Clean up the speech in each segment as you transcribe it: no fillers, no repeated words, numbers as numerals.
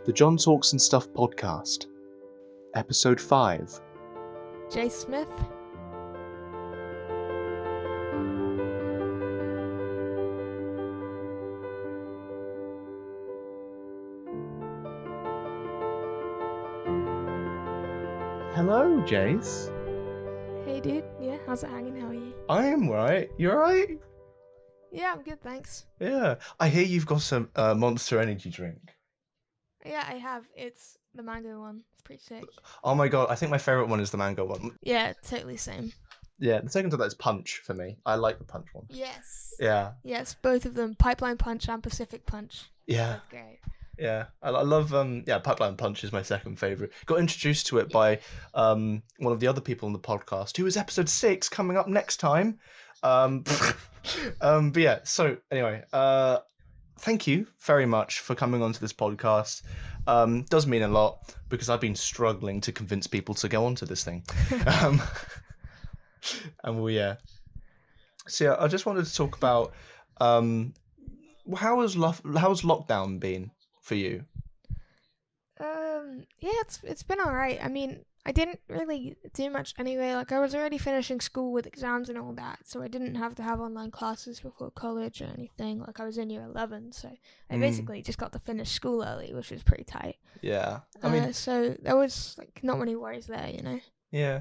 The John Talks and Stuff podcast, episode 5. Jase Smith. Hello, Jase. Hey dude, yeah, how's it hanging? How are you? I am right. You alright? Yeah, I'm good, thanks. Yeah. I hear you've got some Monster Energy drink. Yeah, I have. It's the mango one. It's pretty sick. Oh my god, I think my favourite one is the mango one. Yeah, totally same. Yeah, the second to that is Punch for me. I like the Punch one. Yes. Yeah. Yes, both of them. Pipeline Punch and Pacific Punch. Yeah. Both great. Yeah, I love Pipeline Punch is my second favourite. Got introduced to it by one of the other people on the podcast, who is episode 6 coming up next time. But yeah, so anyway, thank you very much for coming onto this podcast. Does mean a lot because I've been struggling to convince people to go onto this thing. So yeah, I just wanted to talk about how's lockdown been for you? Yeah, it's been alright. I mean, I didn't really do much anyway. Like, I was already finishing school with exams and all that, so I didn't have to have online classes before college or anything. Like, I was in year 11, so I basically just got to finish school early, which was pretty tight. Yeah, I mean, so there was like not many worries there, you know. Yeah,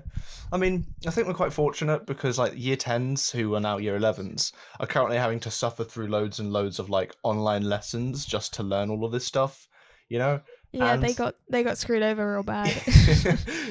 I mean, I think we're quite fortunate because like year 10s who are now year 11s are currently having to suffer through loads and loads of like online lessons just to learn all of this stuff, you know? Yeah, And- they got screwed over real bad.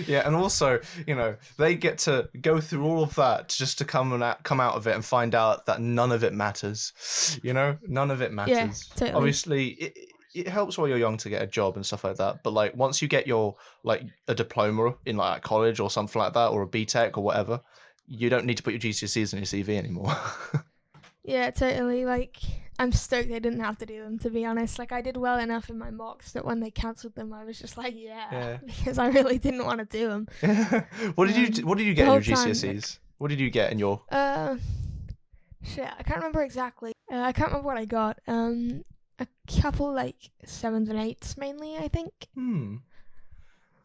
Yeah, and also, you know, they get to go through all of that just to come out of it and find out that none of it matters. You know, none of it matters. Yeah, totally. Obviously, it helps while you're young to get a job and stuff like that. But like once you get your like a diploma in like college or something like that, or a BTEC or whatever, you don't need to put your GCSEs on your CV anymore. Yeah, totally. Like, I'm stoked I didn't have to do them, to be honest. Like, I did well enough in my mocks that when they cancelled them, I was just like, yeah. Because I really didn't want to do them. What did you get in your GCSEs? What did you get in your? Shit, I can't remember exactly. I can't remember what I got. A couple like 7s and 8s mainly, I think.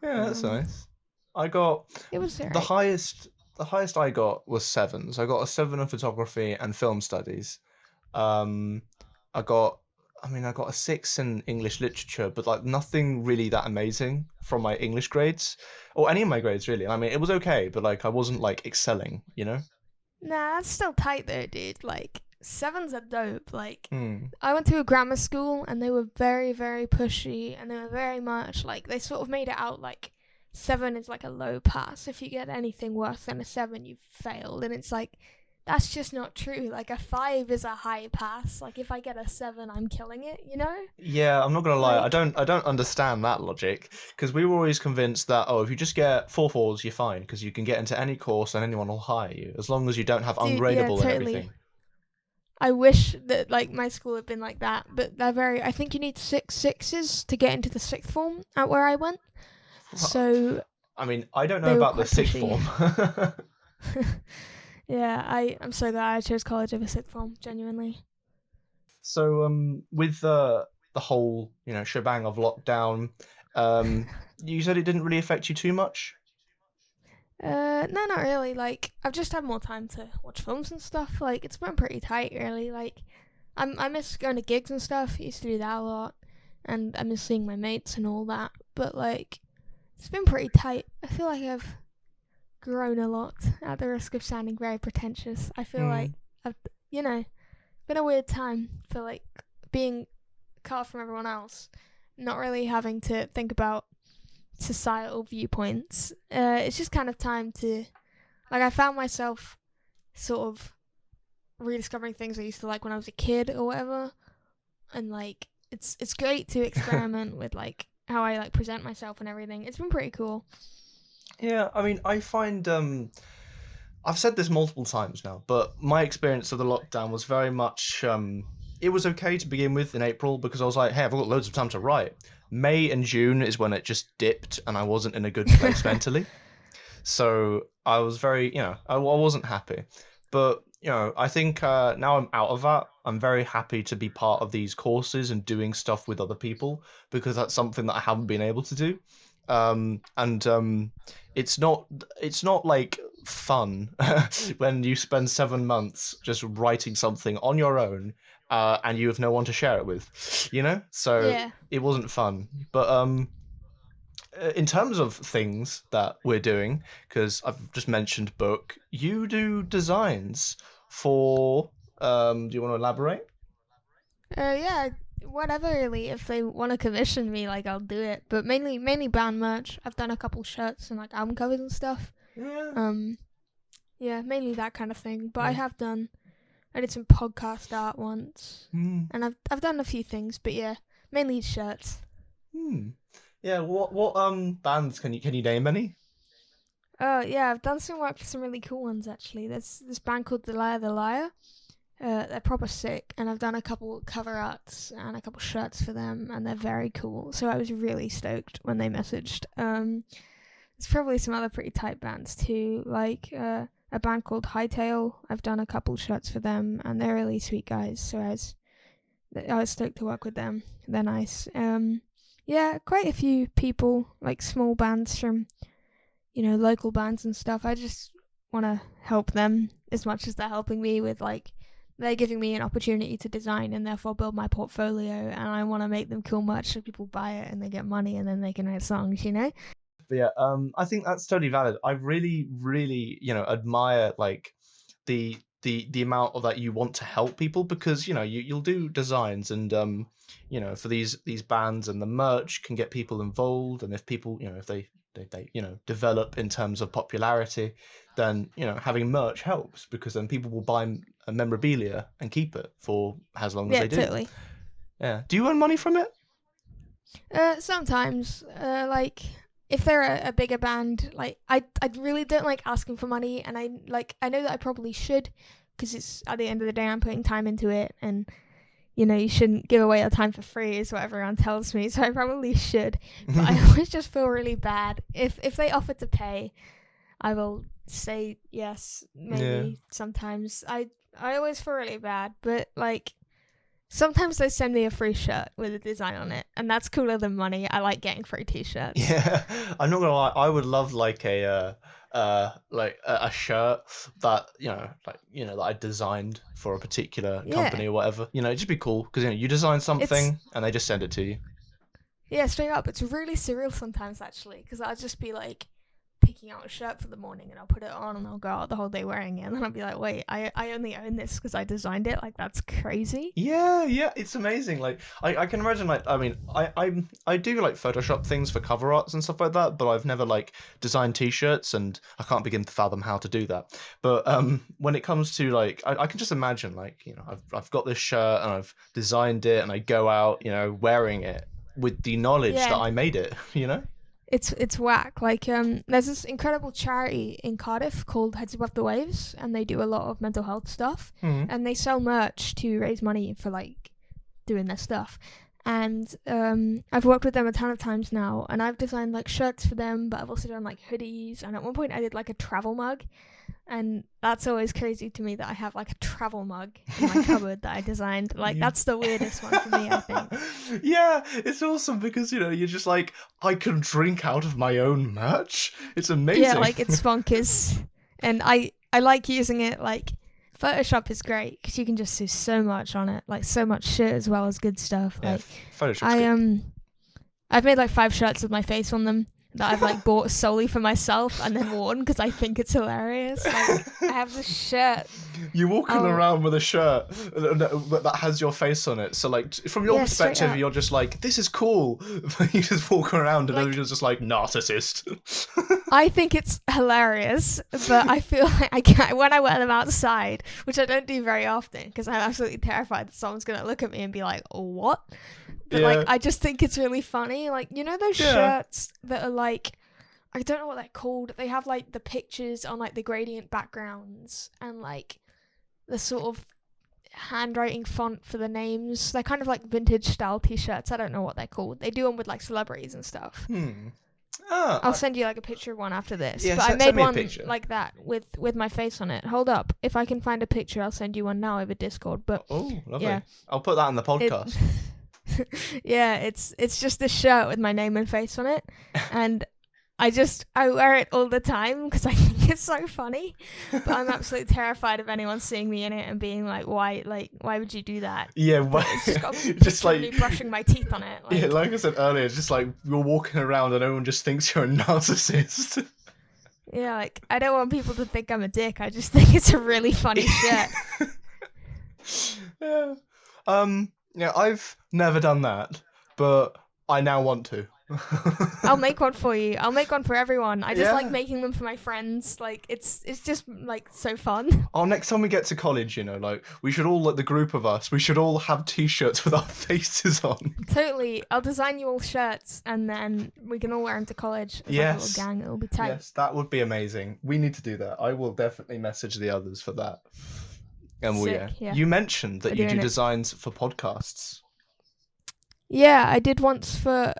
Yeah, that's nice. I got It was the highest. The highest I got was 7s. I got a 7 in photography and film studies. I got a 6 in English literature, but like nothing really that amazing from my English grades or any of my grades really. I mean, it was okay, but like I wasn't like excelling, you know? Nah, that's still tight though, dude. Like, 7s are dope. Like, Hmm. I went to a grammar school and they were very, very pushy and they were very much like, they sort of made it out like 7 is like a low pass. If you get anything worse than a 7, you've failed. And it's like, that's just not true. Like, a 5 is a high pass. Like, if I get a 7, I'm killing it, you know? Yeah, I'm not gonna lie. Like- I don't understand that logic because we were always convinced that if you just get 4.4s, you're fine because you can get into any course and anyone will hire you as long as you don't have Dude, yeah, ungradable and totally. everything. I wish that like my school had been like that, but I think you need 6 6s to get into the 6th form at where I went. So I mean, I don't know They were about the quite 6th pushy. form. yeah, I'm so glad I chose college over 6th form, genuinely. So, with the whole, shebang of lockdown, you said it didn't really affect you too much? No, not really. Like, I've just had more time to watch films and stuff. Like, it's been pretty tight, really. Like, I miss going to gigs and stuff. I used to do that a lot, and I miss seeing my mates and all that. But like, it's been pretty tight. I feel like I've grown a lot. At the risk of sounding very pretentious, I feel like I've, been a weird time for like being cut off from everyone else, not really having to think about societal viewpoints. It's just kind of time to, like, I found myself sort of rediscovering things I used to like when I was a kid or whatever, and like it's great to experiment with like how I like present myself and everything. It's been pretty cool. Yeah, I mean, I find I've said this multiple times now, but my experience of the lockdown was very much it was okay to begin with in April because I was like, hey, I've got loads of time to write. May and June is when it just dipped and I wasn't in a good place mentally. So I was very, I wasn't happy. But I think now I'm out of that. I'm very happy to be part of these courses and doing stuff with other people because that's something that I haven't been able to do. And it's not like fun when you spend 7 months just writing something on your own, and you have no one to share it with, So Yeah. it wasn't fun. But in terms of things that we're doing, because I've just mentioned book, you do designs for. Do you want to elaborate? Yeah, whatever really. If they want to commission me, like I'll do it. But mainly band merch. I've done a couple shirts and like album covers and stuff. Yeah. Um, yeah, mainly that kind of thing. But Yeah. I did some podcast art once, Hmm. and I've done a few things. But yeah, mainly shirts. Hmm. Yeah. What bands can you name any? Oh yeah, I've done some work for some really cool ones actually. There's this band called The Liar. They're proper sick, and I've done a couple cover arts and a couple shirts for them, and they're very cool. So I was really stoked when they messaged. There's probably some other pretty tight bands too, like a band called Hightail. I've done a couple shirts for them, and they're really sweet guys. So I was stoked to work with them. They're nice. Yeah, quite a few people, like small bands from local bands and stuff. I just want to help them as much as they're helping me with like they're giving me an opportunity to design and therefore build my portfolio, and I want to make them cool merch so people buy it and they get money and then they can write songs. But yeah, I think that's totally valid. I really, really, admire like the amount of that you want to help people because you'll do designs and for these bands and the merch can get people involved, and if people if they develop in terms of popularity, then having merch helps because then people will buy a memorabilia and keep it for as long as Yeah, they do. totally. Yeah. Do you earn money from it? Sometimes, like if they're a bigger band, like I really don't like asking for money, and I know that I probably should, because it's at the end of the day I'm putting time into it, and you shouldn't give away your time for free is what everyone tells me, so I probably should. But I always just feel really bad if they offer to pay. I will say yes, maybe. Yeah. Sometimes I always feel really bad, but like sometimes they send me a free shirt with a design on it, and that's cooler than money. I like getting free t-shirts. Yeah, I'm not gonna lie. I would love like a shirt that that I designed for a particular Yeah, company or whatever. It'd just be cool because you design it's something and they just send it to you. yeah, straight up. It's really surreal sometimes actually, because I'll just be like picking out a shirt for the morning and I'll put it on and I'll go out the whole day wearing it, and then I'll be like, wait, I only own this because I designed it. Like that's crazy. Yeah, yeah, it's amazing. Like I can imagine like I mean I do like Photoshop things for cover arts and stuff like that, but I've never like designed t-shirts and I can't begin to fathom how to do that. But when it comes to like I can just imagine like I've got this shirt and I've designed it and I go out wearing it with the knowledge that Yeah, I made it, you know? it's whack. Like there's this incredible charity in Cardiff called Heads Above the Waves, and they do a lot of mental health stuff, Hmm. and they sell merch to raise money for like doing their stuff. And I've worked with them a ton of times now, and I've designed like shirts for them, but I've also done like hoodies, and at one point I did like a travel mug, and that's always crazy to me that I have like a travel mug in my cupboard that I designed. Like You... that's the weirdest one for me, I think. Yeah, it's awesome because you're just like I can drink out of my own merch. It's Yeah, amazing. like it's bonkers, and I like using it. Like Photoshop is great because you can just do so much on it, like so much shit as well as good stuff. Yeah, Like Photoshop's I good. I've made like 5 shirts with my face on them that I've like bought solely for myself and then worn because I think it's hilarious. Like I have this shirt. You're walking Oh around with a shirt that has your face on it. So, like, from your yeah, straight perspective, up. you're just like, this is cool. But you just walk around and Like everyone's just like, narcissist. I think it's hilarious, but I feel like I can't when I wear them outside, which I don't do very often because I'm absolutely terrified that someone's gonna look at me and be like, "What?" But like, Yeah, I just think it's really funny. Like, those yeah. shirts that are like, I don't know what they're called. They have like the pictures on like the gradient backgrounds and like the sort of handwriting font for the names. They're kind of like vintage style t-shirts. I don't know what they're called. They do them with like celebrities and stuff. Hmm. I'll send you like a picture of one after this. Yeah, but I send made me a one picture. like that with my face on it. Hold up. If I can find a picture, I'll send you one now over Discord. But Oh, lovely. yeah. I'll put that in the podcast. Yeah, it's just a shirt with my name and face on it. And I wear it all the time because I think it's so funny. But I'm absolutely terrified of anyone seeing me in it and being like, why would you do that? Yeah, It's just got a just picture like of me brushing my teeth on it. yeah, like I said earlier, it's just like you're walking around and everyone just thinks you're a narcissist. Yeah, like I don't want people to think I'm a dick. I just think it's a really funny shirt. Yeah. Yeah, I've never done that, but I now want to. I'll make one for you. I'll make one for everyone. I just Yeah. like making them for my friends. Like it's just like so fun. Oh, next time we get to college, like we should all, like the group of us, we should all have T-shirts with our faces on. Totally. I'll design you all shirts and then we can all wear them to college as like a little gang. It'll be tight. Yes, that would be amazing. We need to do that. I will definitely message the others for that. And Sick, yeah. You mentioned that We're you do doing it. designs for podcasts. Yeah, I did once for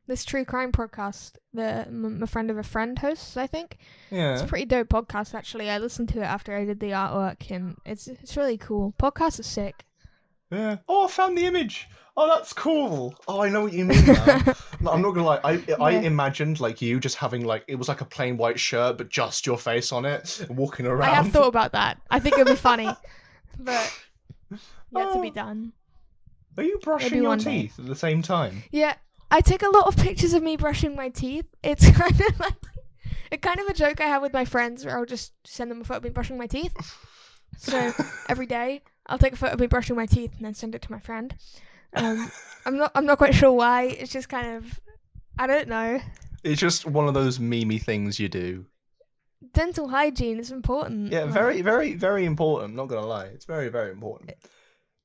this true crime podcast that my friend of a friend hosts, I think. Yeah. It's a pretty dope podcast, actually. I listened to it after I did the artwork, and it's really cool. Podcasts are sick. Yeah. Oh, I found the image. Oh, that's cool. Oh, I know what you mean now. No, I'm not gonna lie. I imagined like you just having like it was like a plain white shirt, but just your face on it, and walking around. I have thought about that. I think it'd be funny, but yet to be done. Are you brushing Maybe your one day. teeth at the same time? Yeah, I take a lot of pictures of me brushing my teeth. It's kind of like a joke I have with my friends where I'll just send them a photo of me brushing my teeth. So every day I'll take a photo of me brushing my teeth and then send it to my friend. I'm not quite sure why. It's just kind of, I don't know. It's just one of those memey things you do. Dental hygiene is important. Yeah, like, very, very, very important. Not gonna lie, it's very, very important.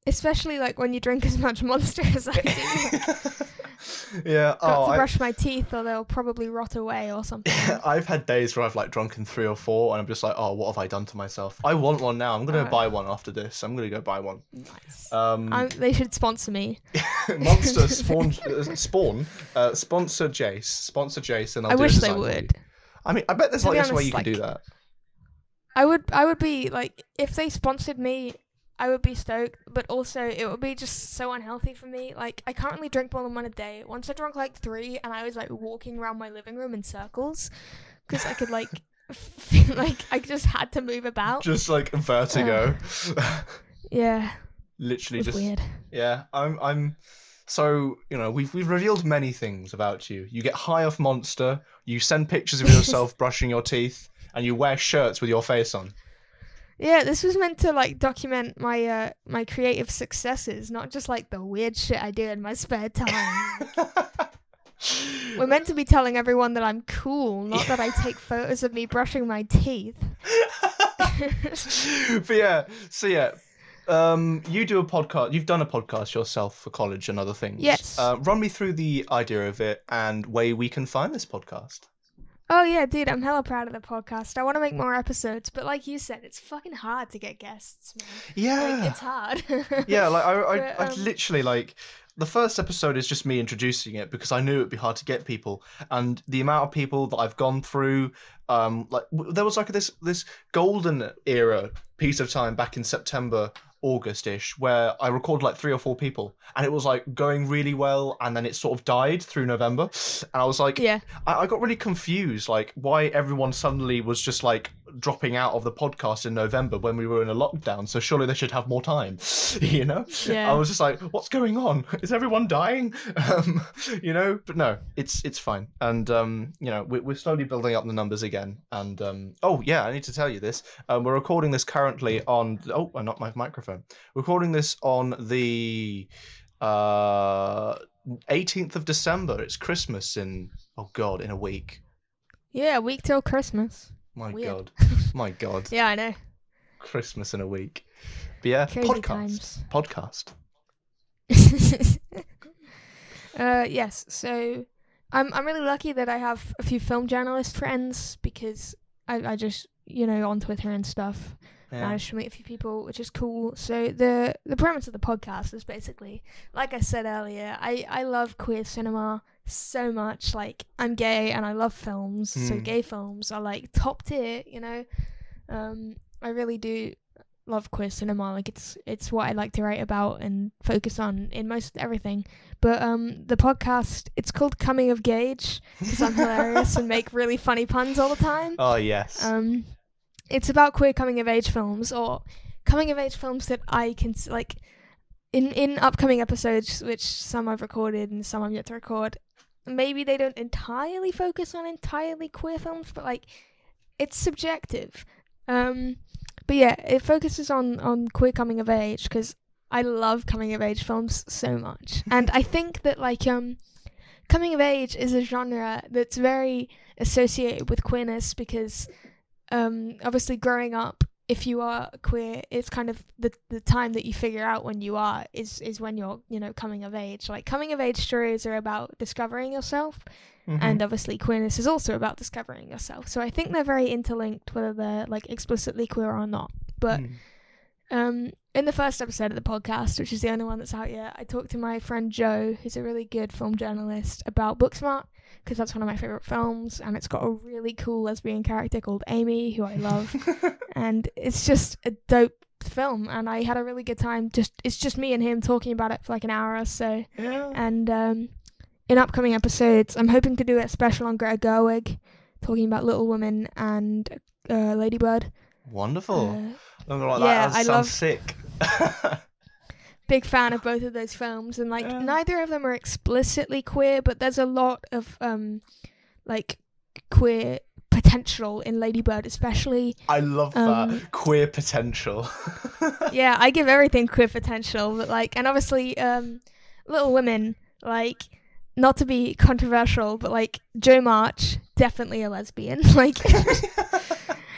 especially like when you drink as much Monster as I do. Yeah. Got to brush my teeth or they'll probably rot away or something. I've had days where I've like drunken 3 or 4 and I'm just like, oh, what have I done to myself? I want one now. I'm gonna buy one after this. I'm gonna go buy one. Nice. They should sponsor me. Monster sponsor Jase. Sponsor Jase and I'll I do a wish they design for you. would. I mean, I bet there's To like be this way honest, you can like, do that. I would be like, if they sponsored me, I would be stoked, but also it would be just so unhealthy for me. Like, I can't really drink more than one a day. Once I drank like 3 and I was like walking around my living room in circles because I could like feel like I just had to move about. Just like vertigo. Yeah. Literally It was just weird. Yeah, I'm so, we've revealed many things about you. You get high off Monster, you send pictures of yourself brushing your teeth, and you wear shirts with your face on. Yeah, this was meant to like document my my creative successes, not just like the weird shit I do in my spare time. We're meant to be telling everyone that I'm cool, not that I take photos of me brushing my teeth. But yeah, so yeah, you do a podcast. You've done a podcast yourself for college and other things. Yes. Run me through the idea of it and where we can find this podcast. Oh yeah, dude, I'm hella proud of the podcast. I want to make more episodes, but like you said, it's fucking hard to get guests, man. Yeah. Like, it's hard. Yeah, like I But, literally like the first episode is just me introducing it because I knew it'd be hard to get people, and the amount of people that I've gone through, there was like this golden era piece of time back in September, August-ish, where I recorded like 3 or 4 people, and it was like going really well, and then it sort of died through November, and I was like, yeah. I got really confused, like why everyone suddenly was just like dropping out of the podcast in November when we were in a lockdown, so surely they should have more time, Yeah. I was just like, what's going on? Is everyone dying? But no, it's fine, and we're slowly building up the numbers again, and oh yeah, I need to tell you this, we're recording this currently on, I knocked my microphone, recording this on the 18th of December. It's Christmas in a week. Yeah, a week till Christmas. My Weird. God. Yeah, I know. Christmas in a week. But yeah, Crazy times. Podcast. Yes, so I'm really lucky that I have a few film journalist friends because I just, on Twitter and stuff, managed to meet a few people, which is cool. So the premise of the podcast is basically, like I said earlier, I love queer cinema, so much. Like, I'm gay and I love films, so gay films are like top tier, you know. I really do love queer cinema. Like, it's what I like to write about and focus on in most everything. But the podcast, it's called Coming of Gage because I'm hilarious and make really funny puns all the time. Oh yes. It's about queer coming of age films, or coming of age films that I can like in upcoming episodes, which some I've recorded and some I'm yet to record. Maybe they don't entirely focus on entirely queer films, but like, it's subjective. But yeah, it focuses on queer coming of age because I love coming of age films so much. And I think that like coming of age is a genre that's very associated with queerness because obviously growing up, if you are queer, it's kind of the time that you figure out when you are is when you're, you know, coming of age. Like, coming of age stories are about discovering yourself, and obviously queerness is also about discovering yourself. So I think they're very interlinked, whether they're like explicitly queer or not. But in the first episode of the podcast, which is the only one that's out yet, I talked to my friend Joe, who's a really good film journalist, about Booksmart, because that's one of my favorite films, and it's got a really cool lesbian character called Amy, who I love. And it's just a dope film, and I had a really good time. It's just me and him talking about it for like an hour or so. Yeah. And in upcoming episodes, I'm hoping to do a special on Greta Gerwig, talking about Little Women and Lady Bird. Wonderful. Yeah, that sounds sick. Big fan of both of those films, and like neither of them are explicitly queer, but there's a lot of like queer potential in Lady Bird, especially. I love that queer potential. Yeah, I give everything queer potential, but like, and obviously Little Women, like, not to be controversial, but like Jo March, definitely a lesbian. Like,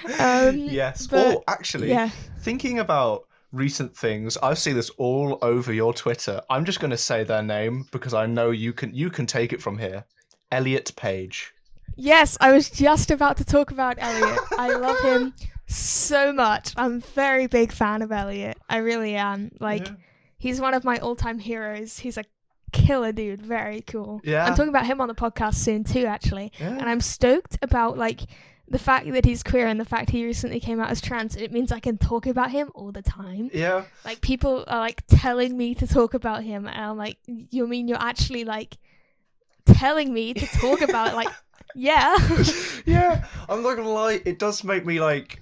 yes. But, actually, yeah. Thinking about recent things, I've seen this all over your Twitter. I'm just going to say their name because I know you can take it from here. Elliot Page. Yes, I was just about to talk about Elliot. I love him so much. I'm a very big fan of Elliot. I really am. Like, he's one of my all-time heroes. He's a killer dude. Very cool. Yeah. I'm talking about him on the podcast soon too, actually. Yeah. And I'm stoked about like the fact that he's queer and the fact he recently came out as trans. It means I can talk about him all the time. Yeah. Like, people are like telling me to talk about him, and I'm like, you mean you're actually like telling me to talk about it? Like, yeah. Yeah. I'm not gonna lie, it does make me like,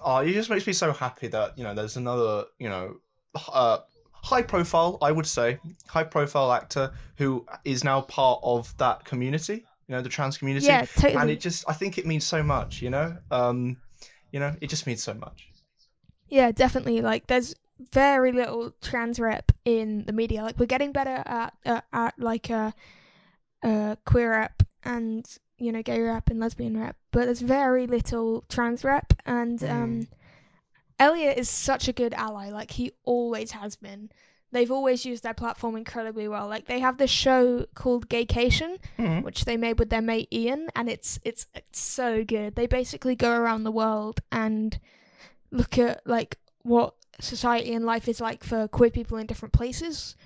it just makes me so happy that, you know, there's another, you know, high profile, I would say, high profile actor who is now part of that community, you know, the trans community. Yeah, totally. And I think it means so much, you know? It just means so much. Yeah, definitely. Like, there's very little trans rep in the media. Like, we're getting better at like queer rep and, you know, gay rep and lesbian rep, but there's very little trans rep. And Elliot is such a good ally. Like, he always has been. They've always used their platform incredibly well. Like, they have this show called Gaycation, which they made with their mate Ian, and it's so good. They basically go around the world and look at like what society and life is like for queer people in different places,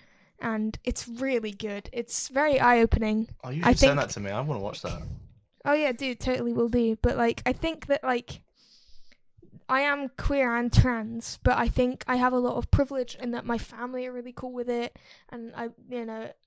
and it's really good. It's very eye-opening. Oh, you should send that to me. I want to watch that. Oh yeah, dude, totally will do. But like, I think that like, I am queer and trans, but I think I have a lot of privilege in that my family are really cool with it, and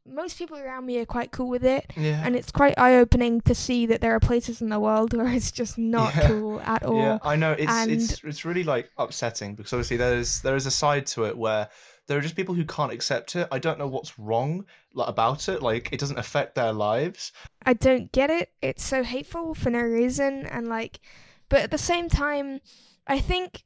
most people around me are quite cool with it. Yeah. And it's quite eye-opening to see that there are places in the world where it's just not cool at all. Yeah, I know. It's really like upsetting because obviously there is a side to it where there are just people who can't accept it. I don't know what's wrong about it. Like, it doesn't affect their lives. I don't get it. It's so hateful for no reason, and like, but at the same time, I think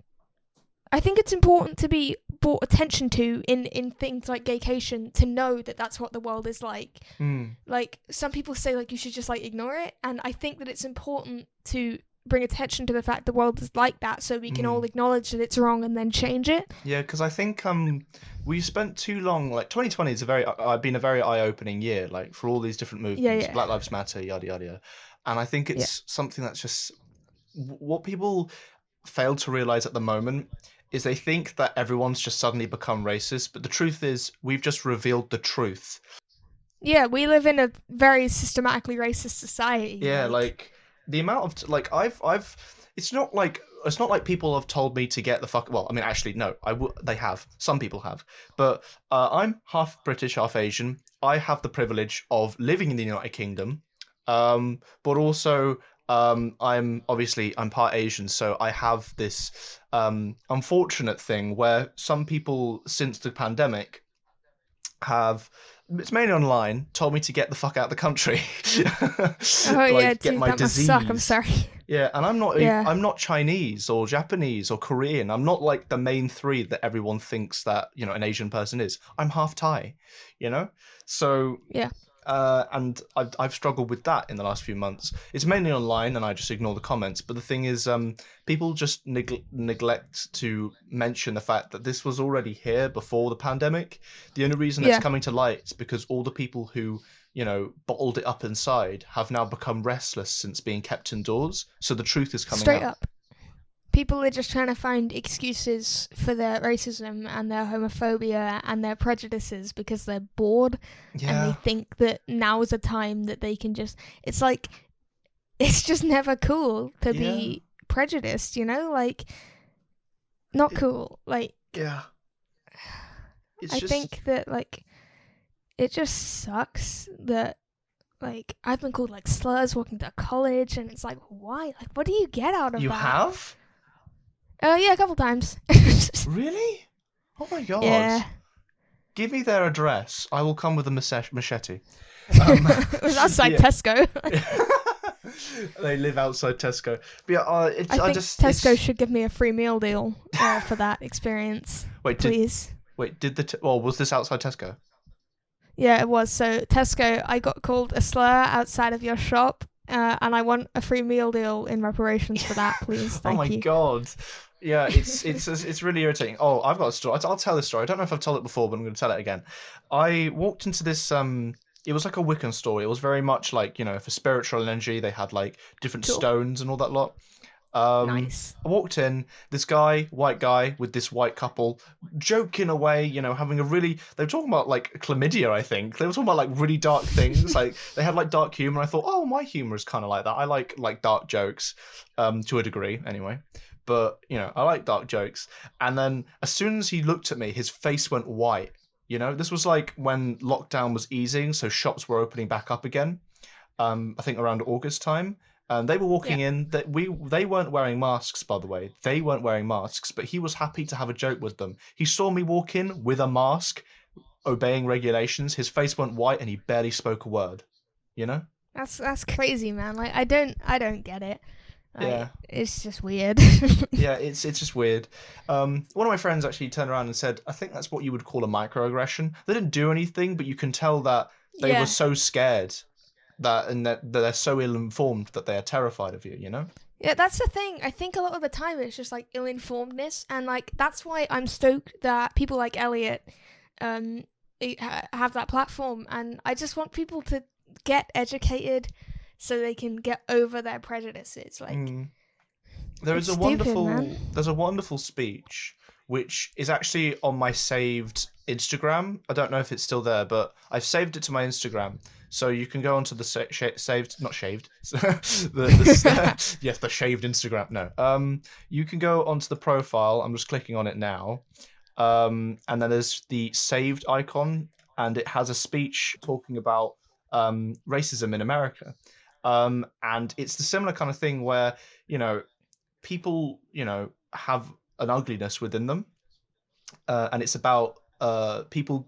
it's important to be brought attention to in things like Gaycation, to know that that's what the world is like. Like, some people say like you should just like ignore it, and I think that it's important to bring attention to the fact the world is like that, so we can all acknowledge that it's wrong and then change it. Yeah, because I think we spent too long. Like, 2020 is been a very eye-opening year, like, for all these different movements. Yeah. Black Lives Matter, yada yada yada. And I think it's something that's just what people fail to realize at the moment is they think that everyone's just suddenly become racist, but the truth is we've just revealed the truth. Yeah, we live in a very systematically racist society. Yeah, Like, like the amount of like I've it's not like people have told me to get the fuck. Well, I mean, actually, no, they have. Some people have, but I'm half British, half Asian. I have the privilege of living in the United Kingdom, but also I'm part Asian, so I have this unfortunate thing where some people since the pandemic have, it's mainly online, told me to get the fuck out of the country. oh yeah, Like get dude, my that must suck. I'm disease. sorry. Yeah, and Yeah, I'm not Chinese or Japanese or Korean. I'm not like the main three that everyone thinks that, an Asian person is. I'm half Thai, you know? So yeah, and I've struggled with that in the last few months. It's mainly online, and I just ignore the comments. But the thing is, people just neglect to mention the fact that this was already here before the pandemic. The only reason it's yeah. coming to light is because all the people who bottled it up inside have now become restless since being kept indoors. So the truth is coming Straight out. up. People are just trying to find excuses for their racism and their homophobia and their prejudices because they're bored and they Yeah, think that now is a time that they can just. It's like, it's just never cool to yeah, be prejudiced, you know? Like, not it, cool. Like, yeah. It's I just think that, like, it just sucks that, like, I've been called, like, slurs walking to college, and it's like, why? Like, what do you get out of you that? have Yeah, a couple times. really. Oh my god. Yeah. Give me their address. I will come with a machete. Um, It was outside yeah. Tesco. They live outside Tesco. But yeah, I think Tesco should give me a free meal deal for that experience, wait. please. Did well, was this outside Tesco? Yeah, it was. So Tesco, I got called a slur outside of your shop, and I want a free meal deal in reparations for that, please. Oh my Thank you. god. Yeah, it's really irritating. Oh, I've got a story. I'll tell this story. I don't know if I've told it before, but I'm going to tell it again. I walked into this. It was like a Wiccan store. It was very much like for spiritual energy. They had like different Cool. stones and all that lot. Nice. I walked in, this guy, white guy, with this white couple, joking away, having a really. They were talking about like chlamydia, I think. They were talking about like really dark things. Like they had like dark humor. I thought, oh, my humor is kind of like that. I like dark jokes, to a degree, anyway. But I like dark jokes. And then as soon as he looked at me, his face went white. This was like when lockdown was easing, so shops were opening back up again. I think around August time. They were Yeah. walking in. They weren't wearing masks, by the way. They weren't wearing masks, but he was happy to have a joke with them. He saw me walk in with a mask, obeying regulations. His face went white, and he barely spoke a word. You know? That's crazy, man. Like I don't get it. Like Yeah, it's just weird. yeah. It's just weird. One of my friends actually turned around and said, "I think that's what you would call a microaggression." They didn't do anything, but you can tell that they were Yeah. so scared that they're so ill-informed that they are terrified of you. You know? Yeah, that's the thing. I think a lot of the time it's just like ill-informedness, and like that's why I'm stoked that people like Elliot um have that platform, and I just want people to get educated so they can get over their prejudices. Like Mm. it's stupid, man. There's a wonderful speech which is actually on my saved Instagram. I don't know if it's still there, but I've saved it to my Instagram. So you can go onto the saved, not shaved, yes, the shaved Instagram. No, you can go onto the profile. I'm just clicking on it now, and then there's the saved icon, and it has a speech talking about racism in America, and it's the similar kind of thing where people have an ugliness within them, and it's about people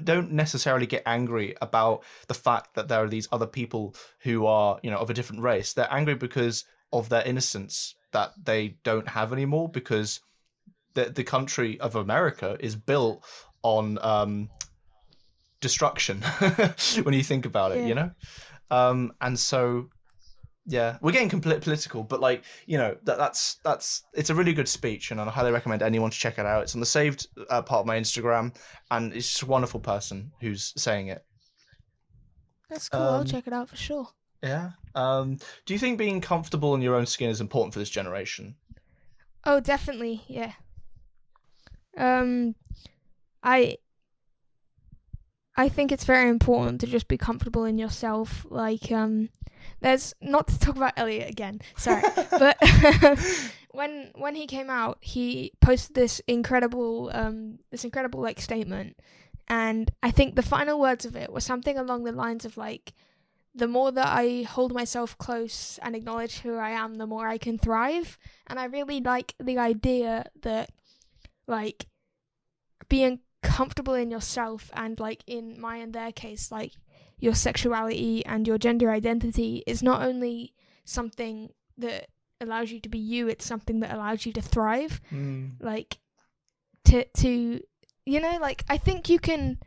don't necessarily get angry about the fact that there are these other people who are of a different race. They're angry because of their innocence that they don't have anymore, because the country of America is built on destruction when you think about it, Yeah. and so yeah, we're getting political, but like that's it's a really good speech, and I highly recommend anyone to check it out. It's on the saved part of my Instagram, and it's just a wonderful person who's saying it. That's cool. I'll Um, check it out for sure. yeah. Do you think being comfortable in your own skin is important for this generation? Oh, definitely. Yeah. Um I I think it's very important to just be comfortable in yourself. Like, there's not to talk about Elliot again. Sorry, but when he came out, he posted this incredible like statement, and I think the final words of it were something along the lines of like, the more that I hold myself close and acknowledge who I am, the more I can thrive. And I really like the idea that, like, being comfortable in yourself and, like, in my and their case, like, your sexuality and your gender identity is not only something that allows you to be you, it's something that allows you to thrive. Like, to you know, like, I think you can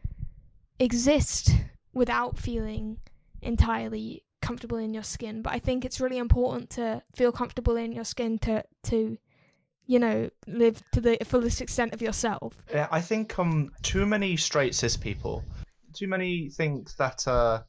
exist without feeling entirely comfortable in your skin, but I think it's really important to feel comfortable in your skin to you know, live to the fullest extent of yourself. Yeah, I think too many straight cis people, too many think that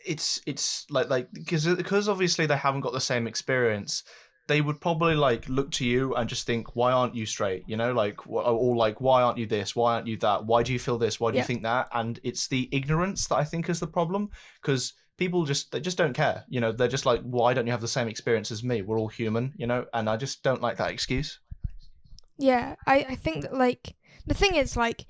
it's like because obviously they haven't got the same experience, they would probably like look to you and just think, why aren't you straight? You know, like, or like, why aren't you this? Why aren't you that? Why do you feel this? Why do you think that? And it's the ignorance that I think is the problem, because people they just don't care. You know, they're just like, why don't you have the same experience as me? We're all human, you know, and I just don't like that excuse. Yeah, I think that, like, the thing is, like,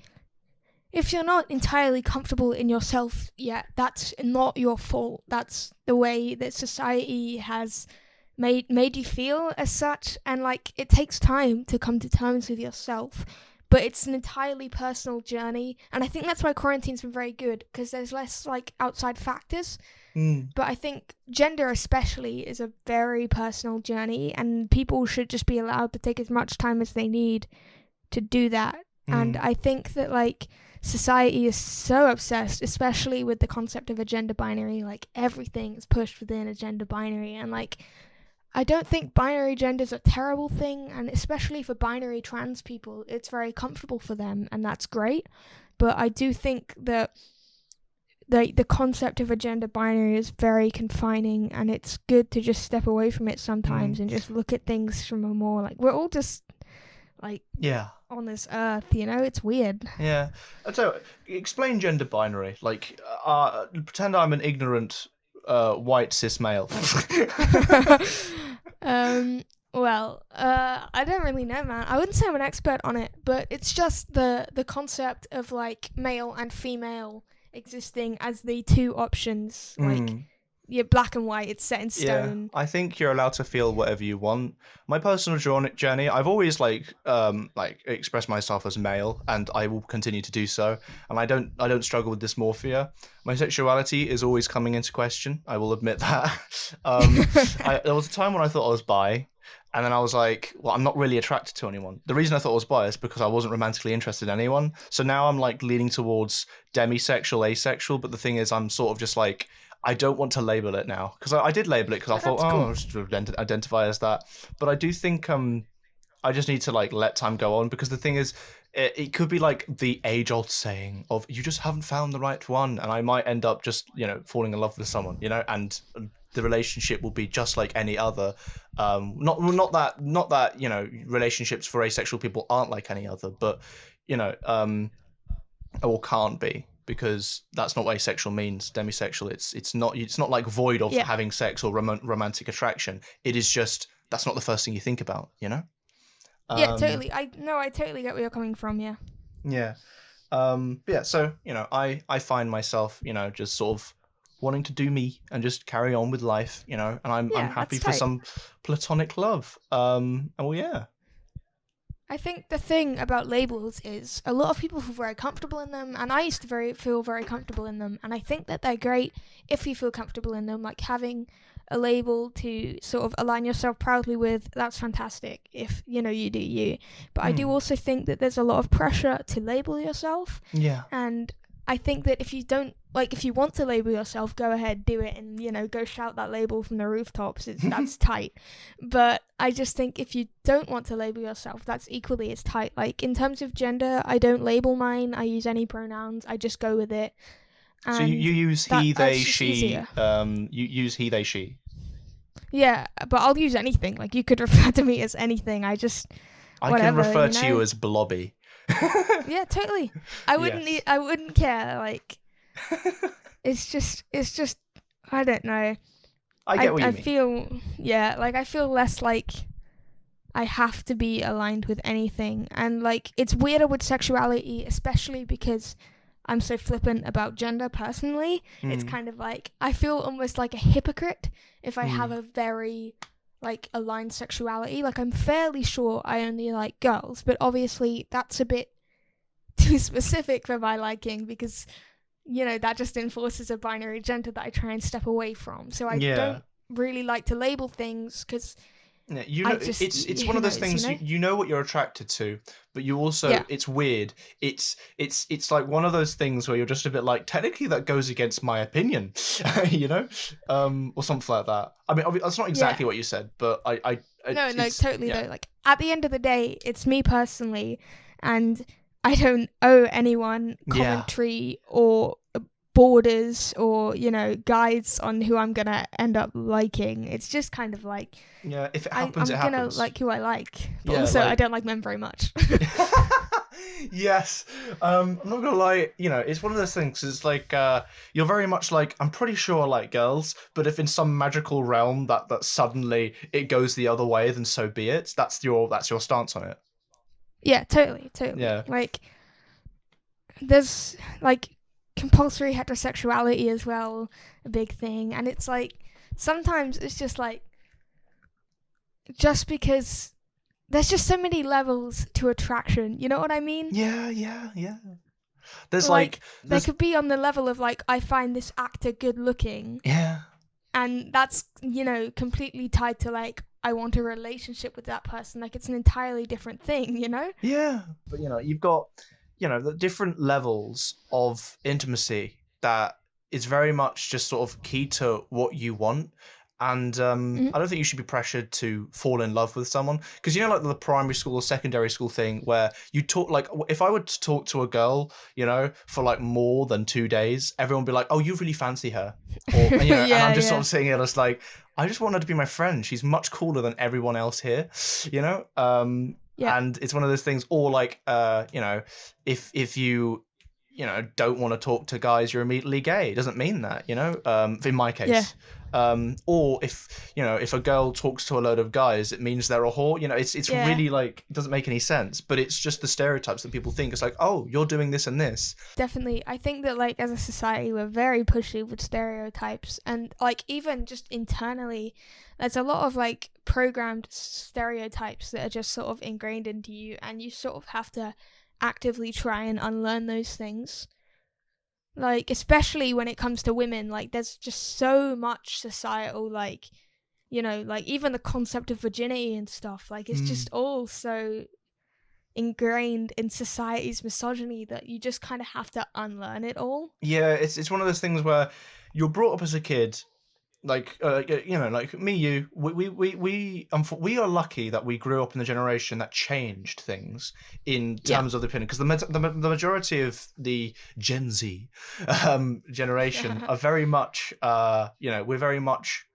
if you're not entirely comfortable in yourself yet, that's not your fault. That's the way that society has made you feel as such, and like, it takes time to come to terms with yourself, but it's an entirely personal journey, and I think that's why quarantine's been very good, because there's less like outside factors. But I think gender especially is a very personal journey, and people should just be allowed to take as much time as they need to do that. And I think that, like, society is so obsessed, especially with the concept of a gender binary, like, everything is pushed within a gender binary, and like, I don't think binary gender is a terrible thing, and especially for binary trans people, it's very comfortable for them, and that's great. But I do think that the concept of a gender binary is very confining, and it's good to just step away from it sometimes and just look at things from a more, like, we're all just, like, on this earth, you know? It's weird. Yeah. So, explain gender binary. Like, pretend I'm an ignorant white cis male. Well, I don't really know, man. I wouldn't say I'm an expert on it, but it's just the concept of, like, male and female existing as the two options. Like, you're black and white, it's set in stone. Yeah, I think you're allowed to feel whatever you want. My personal journey, I've always like expressed myself as male, and I will continue to do so. And I don't struggle with dysmorphia. My sexuality is always coming into question. I will admit that. There was a time when I thought I was bi, and then I was like, well, I'm not really attracted to anyone. The reason I thought I was bi is because I wasn't romantically interested in anyone. So now I'm like leaning towards demisexual, asexual. But the thing is, I'm sort of just like, I don't want to label it now, because I did label it because I thought, cool. I'll just identify as that. But I do think I just need to like let time go on, because the thing is, it could be like the age-old saying of, you just haven't found the right one, and I might end up just, you know, falling in love with someone, you know, and the relationship will be just like any other. Not that you know, relationships for asexual people aren't like any other, but you know, or can't be. Because that's not what asexual means. Demisexual, it's not like void of having sex or romantic attraction. It is just, that's not the first thing you think about, you know? Yeah, totally. I totally get where you're coming from, yeah. Yeah. Yeah, so, you know, I find myself, you know, just sort of wanting to do me and just carry on with life, you know, and I'm happy for some platonic love. And well, yeah. I think the thing about labels is a lot of people feel very comfortable in them, and I used to feel very comfortable in them, and I think that they're great if you feel comfortable in them, like having a label to sort of align yourself proudly with. That's fantastic if, you know, you do you. But I do also think that there's a lot of pressure to label yourself. Yeah. And I think that if you don't, like, if you want to label yourself, go ahead, do it, and, you know, go shout that label from the rooftops. That's tight. But I just think if you don't want to label yourself, that's equally as tight. Like, in terms of gender, I don't label mine. I use any pronouns. I just go with it. And so you use he, they, she. Easier. You use he, they, she. Yeah, but I'll use anything. Like, you could refer to me as anything. I can refer to you as Blobby. Yeah, totally. I wouldn't. Yes. I wouldn't care. Like, it's just. I don't know. I get what you I mean. feel. Yeah. Like I feel less like I have to be aligned with anything, and like it's weirder with sexuality, especially because I'm so flippant about gender personally. It's Mm, kind of like I feel almost like a hypocrite if I have mm. a very like aligned sexuality. Like I'm fairly sure I only like girls, but obviously that's a bit too specific for my liking because that just enforces a binary gender that I try and step away from. So I Yeah. don't really like to label things because Yeah, I just it's one who of those knows, things you know what you're attracted to, but you also Yeah. it's weird. It's like one of those things where you're just a bit like technically that goes against my opinion, you know, or something like that. I mean, that's not Yeah. exactly what you said, but No, it's totally yeah, though. Like at the end of the day, it's me personally, and I don't owe anyone yeah, commentary or borders or guides on who I'm gonna end up liking. It's just kind of like yeah. If it happens, I'm it gonna happens. like who I like, but Yeah, also I like don't like men very much. yes. I'm not gonna lie, it's one of those things. It's like you're very much like I'm pretty sure I like girls, but if in some magical realm that suddenly it goes the other way, then so be it. That's your stance on it. Yeah, totally. Yeah. Like there's like compulsory heterosexuality as well, a big thing, and it's like sometimes it's just like just because there's just so many levels to attraction. You know what I mean? Yeah, yeah, yeah. There's Like like they there's could be on the level of like I find this actor good looking, yeah. and that's completely tied to like I want a relationship with that person. Like it's an entirely different thing. Yeah. But you've got the different levels of intimacy that is very much just sort of key to what you want. And Mhm. I don't think you should be pressured to fall in love with someone because like the primary school or secondary school thing where you talk like if I were to talk to a girl, for like more than 2 days, everyone would be like, "Oh, you really fancy her," or and I'm Yeah, just sort yeah, of sitting here just like, I just want her to be my friend. She's much cooler than everyone else here, you know. yeah, And it's one of those things, or like, if you don't want to talk to guys, you're immediately gay. It doesn't mean that, in my yeah, case. Or if a girl talks to a load of guys, it means they're a whore. It's yeah. really like it doesn't make any sense, but it's just the stereotypes that people think. It's like, oh, you're doing this and this. Definitely. I think that like as a society we're very pushy with stereotypes, and like even just internally there's a lot of like programmed stereotypes that are just sort of ingrained into you, and you sort of have to actively try and unlearn those things. Like especially when it comes to women, like there's just so much societal like like even the concept of virginity and stuff, like it's Mm. just all so ingrained in society's misogyny that you just kind of have to unlearn it all. Yeah, it's one of those things where you're brought up as a kid like like me, you, we are lucky that we grew up in the generation that changed things in Yeah. terms of the opinion, because the majority of the Gen Z generation are very much we're very much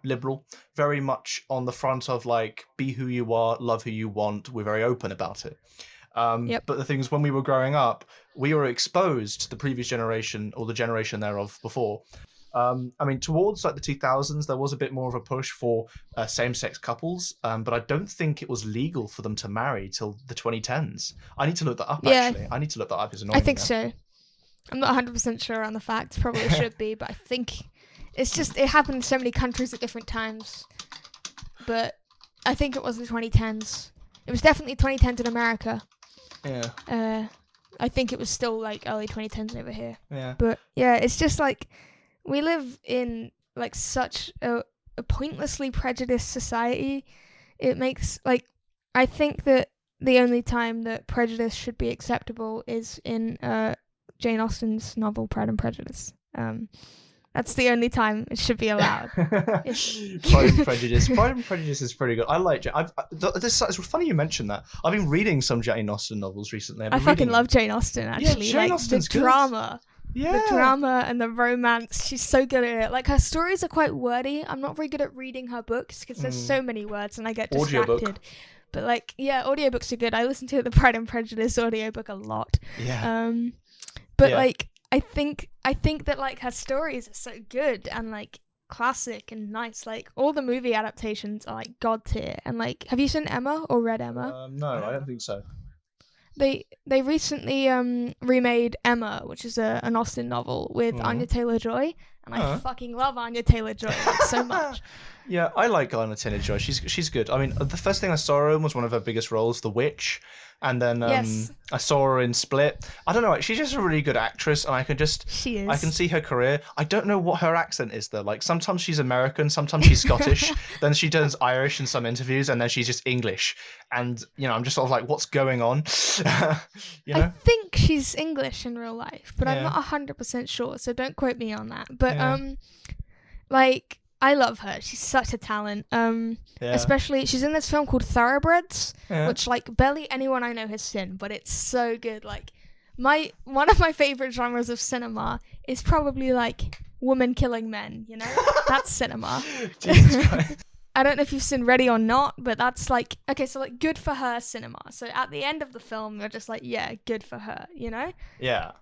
liberal, very much on the front of like be who you are, love who you want. We're very open about it. Yep. But the thing is, when we were growing up, we were exposed to the previous generation or the generation thereof before. I mean, towards like the 2000s, there was a bit more of a push for same-sex couples, but I don't think it was legal for them to marry till the 2010s. I need to look that up, Yeah, actually. I need to look that up. It's I annoying me think now. so. I'm not 100% sure on the facts. Probably should be, but I think it's just it happened in so many countries at different times. But I think it was the 2010s. It was definitely 2010s in America. Yeah, I think it was still like early 2010s over here. yeah. But yeah, it's just like we live in like such a pointlessly prejudiced society. It makes like I think that the only time that prejudice should be acceptable is in Jane Austen's novel Pride and Prejudice. That's the only time it should be allowed. Pride and Prejudice. Pride and Prejudice is pretty good. I like it. It's funny you mentioned that. I've been reading some Jane Austen novels recently. I fucking love Jane Austen, actually. Yeah, Jane like Austen's the good. drama. Yeah. The drama and the romance, she's so good at it. Like her stories are quite wordy. I'm not very good at reading her books because there's so many words and I get distracted. Audiobook. But like, yeah, audiobooks are good. I listen to the Pride and Prejudice audiobook a lot. Yeah. But Yeah. like, I think that like her stories are so good and like classic and nice. Like all the movie adaptations are like god tier. And like, have you seen Emma or read Emma? No, I don't think so. They recently remade Emma, which is an Austen novel with Anya Taylor-Joy, and I fucking love Anya Taylor-Joy like, so much. Yeah, I like Anya Taylor-Joy. She's good. I mean, the first thing I saw her in was one of her biggest roles, The Witch, and then Yes. I saw her in Split. I don't know, she's just a really good actress, and I can see her career. I don't know what her accent is though. Like sometimes she's American, sometimes she's Scottish, then she does Irish in some interviews, and then she's just English. And I'm just sort of like, what's going on? I think she's English in real life, but I'm not 100% sure, so don't quote me on that. But like, I love her. She's such a talent. Especially, she's in this film called Thoroughbreds, which like barely anyone I know has seen, but it's so good. Like, one of my favorite genres of cinema is probably like women killing men. That's cinema. Jesus Christ. I don't know if you've seen Ready or Not, but that's like, okay, so like good for her cinema. So at the end of the film, you're just like, yeah, good for her, Yeah.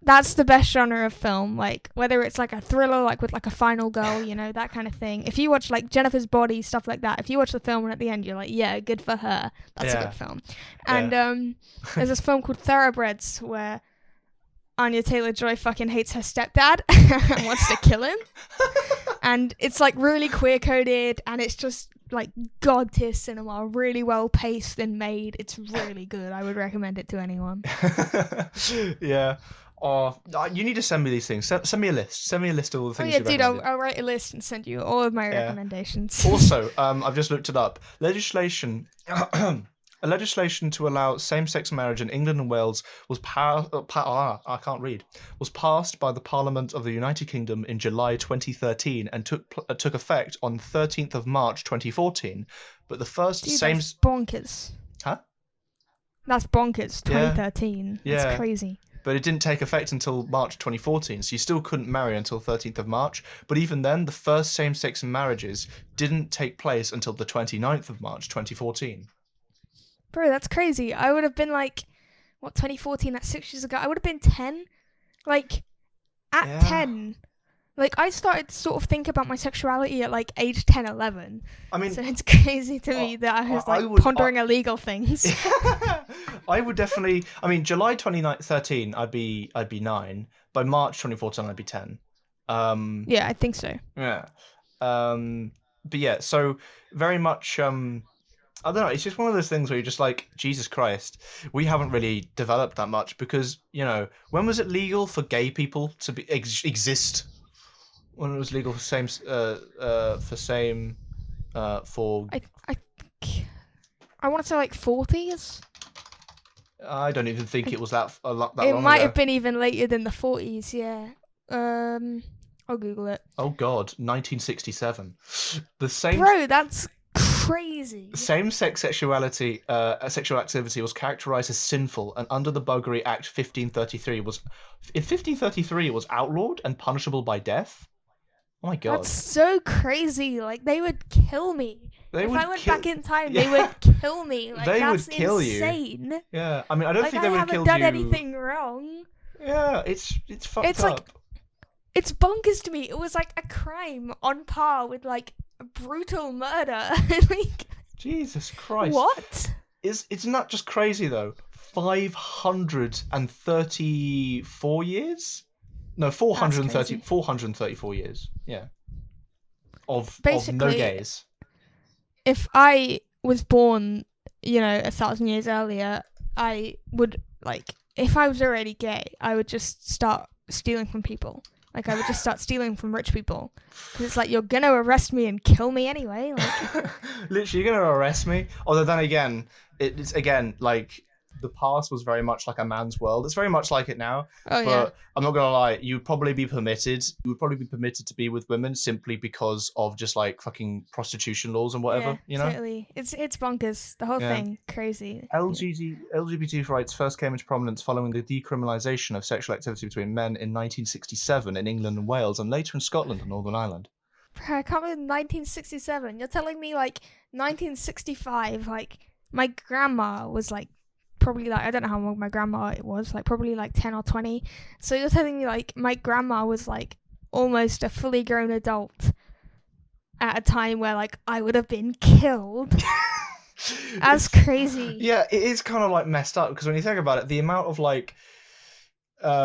That's the best genre of film, like whether it's like a thriller, like with like a final girl, that kind of thing. If you watch like Jennifer's Body, stuff like that, if you watch the film and at the end you're like, yeah, good for her, that's a good film. And there's this film called Thoroughbreds where Anya Taylor-Joy fucking hates her stepdad and wants to kill him. And it's like really queer coded, and it's just like god tier cinema, really well paced and made. It's really good. I would recommend it to anyone. Yeah. Oh, you need to send me these things. Send me a list. Send me a list of all the things. Oh yeah, dude, I'll write a list and send you all of my recommendations. Also, I've just looked it up. Legislation. A legislation to allow same-sex marriage in England and Wales was passed by the Parliament of the United Kingdom in July 2013 and took effect on 13th of March 2014. But the first that's bonkers. Huh? That's bonkers. 2013. Yeah. That's crazy. But it didn't take effect until March 2014, so you still couldn't marry until 13th of March. But even then, the first same-sex marriages didn't take place until the 29th of March 2014. Bro, that's crazy. I would have been like, 2014, that's 6 years ago. I would have been 10. Like, at 10. Like, I started to sort of think about my sexuality at, like, age 10, 11. I mean... So it's crazy to me that I was, like, pondering illegal things. I would definitely... I mean, July 2013, I'd be 9. By March 2014, I'd be 10. Yeah, I think so. Yeah. But yeah, so very much... I don't know, it's just one of those things where you're just like, Jesus Christ, we haven't really developed that much because, when was it legal for gay people to exist? When it was legal for I want to say like 40s. I don't even think it was that long ago. It might have been even later than the 40s, yeah. I'll Google it. Oh God, 1967. The same. Bro, that's crazy. Same-sex sexual activity was characterized as sinful, and under the Buggery Act 1533 it was outlawed and punishable by death. Oh my God. That's so crazy. Like, they would kill me. If I went back in time, they would kill me. Like, they that's would kill insane. You. Yeah, I mean, I don't think they would have killed you. I haven't done anything wrong. Yeah, it's fucked up. Like, it's bonkers to me. It was like a crime on par with like a brutal murder. Like, Jesus Christ. What? It's not just crazy though. 534 years? No, 434 years. Yeah. Of no gays. If I was born, 1,000 years earlier, I would, like, if I was already gay, I would just start stealing from people. Like, I would just start stealing from rich people. Because it's like, you're going to arrest me and kill me anyway. Like... Literally, you're going to arrest me? Although then again, it's again, like, the past was very much like a man's world. It's very much like it now. Oh, but yeah. I'm not gonna lie, you would probably be permitted to be with women simply because of just like fucking prostitution laws and whatever, Totally. It's bonkers. The whole thing crazy. LGBT rights first came into prominence following the decriminalisation of sexual activity between men in 1967 in England and Wales, and later in Scotland and Northern Ireland. Bro, I can't believe 1967. You're telling me like 1965, like my grandma was like probably like, I don't know how old my grandma was, like probably like 10 or 20. So you're telling me like my grandma was like almost a fully grown adult at a time where like I would have been killed. That's crazy. Yeah, it is kind of like messed up, because when you think about it, the amount of like how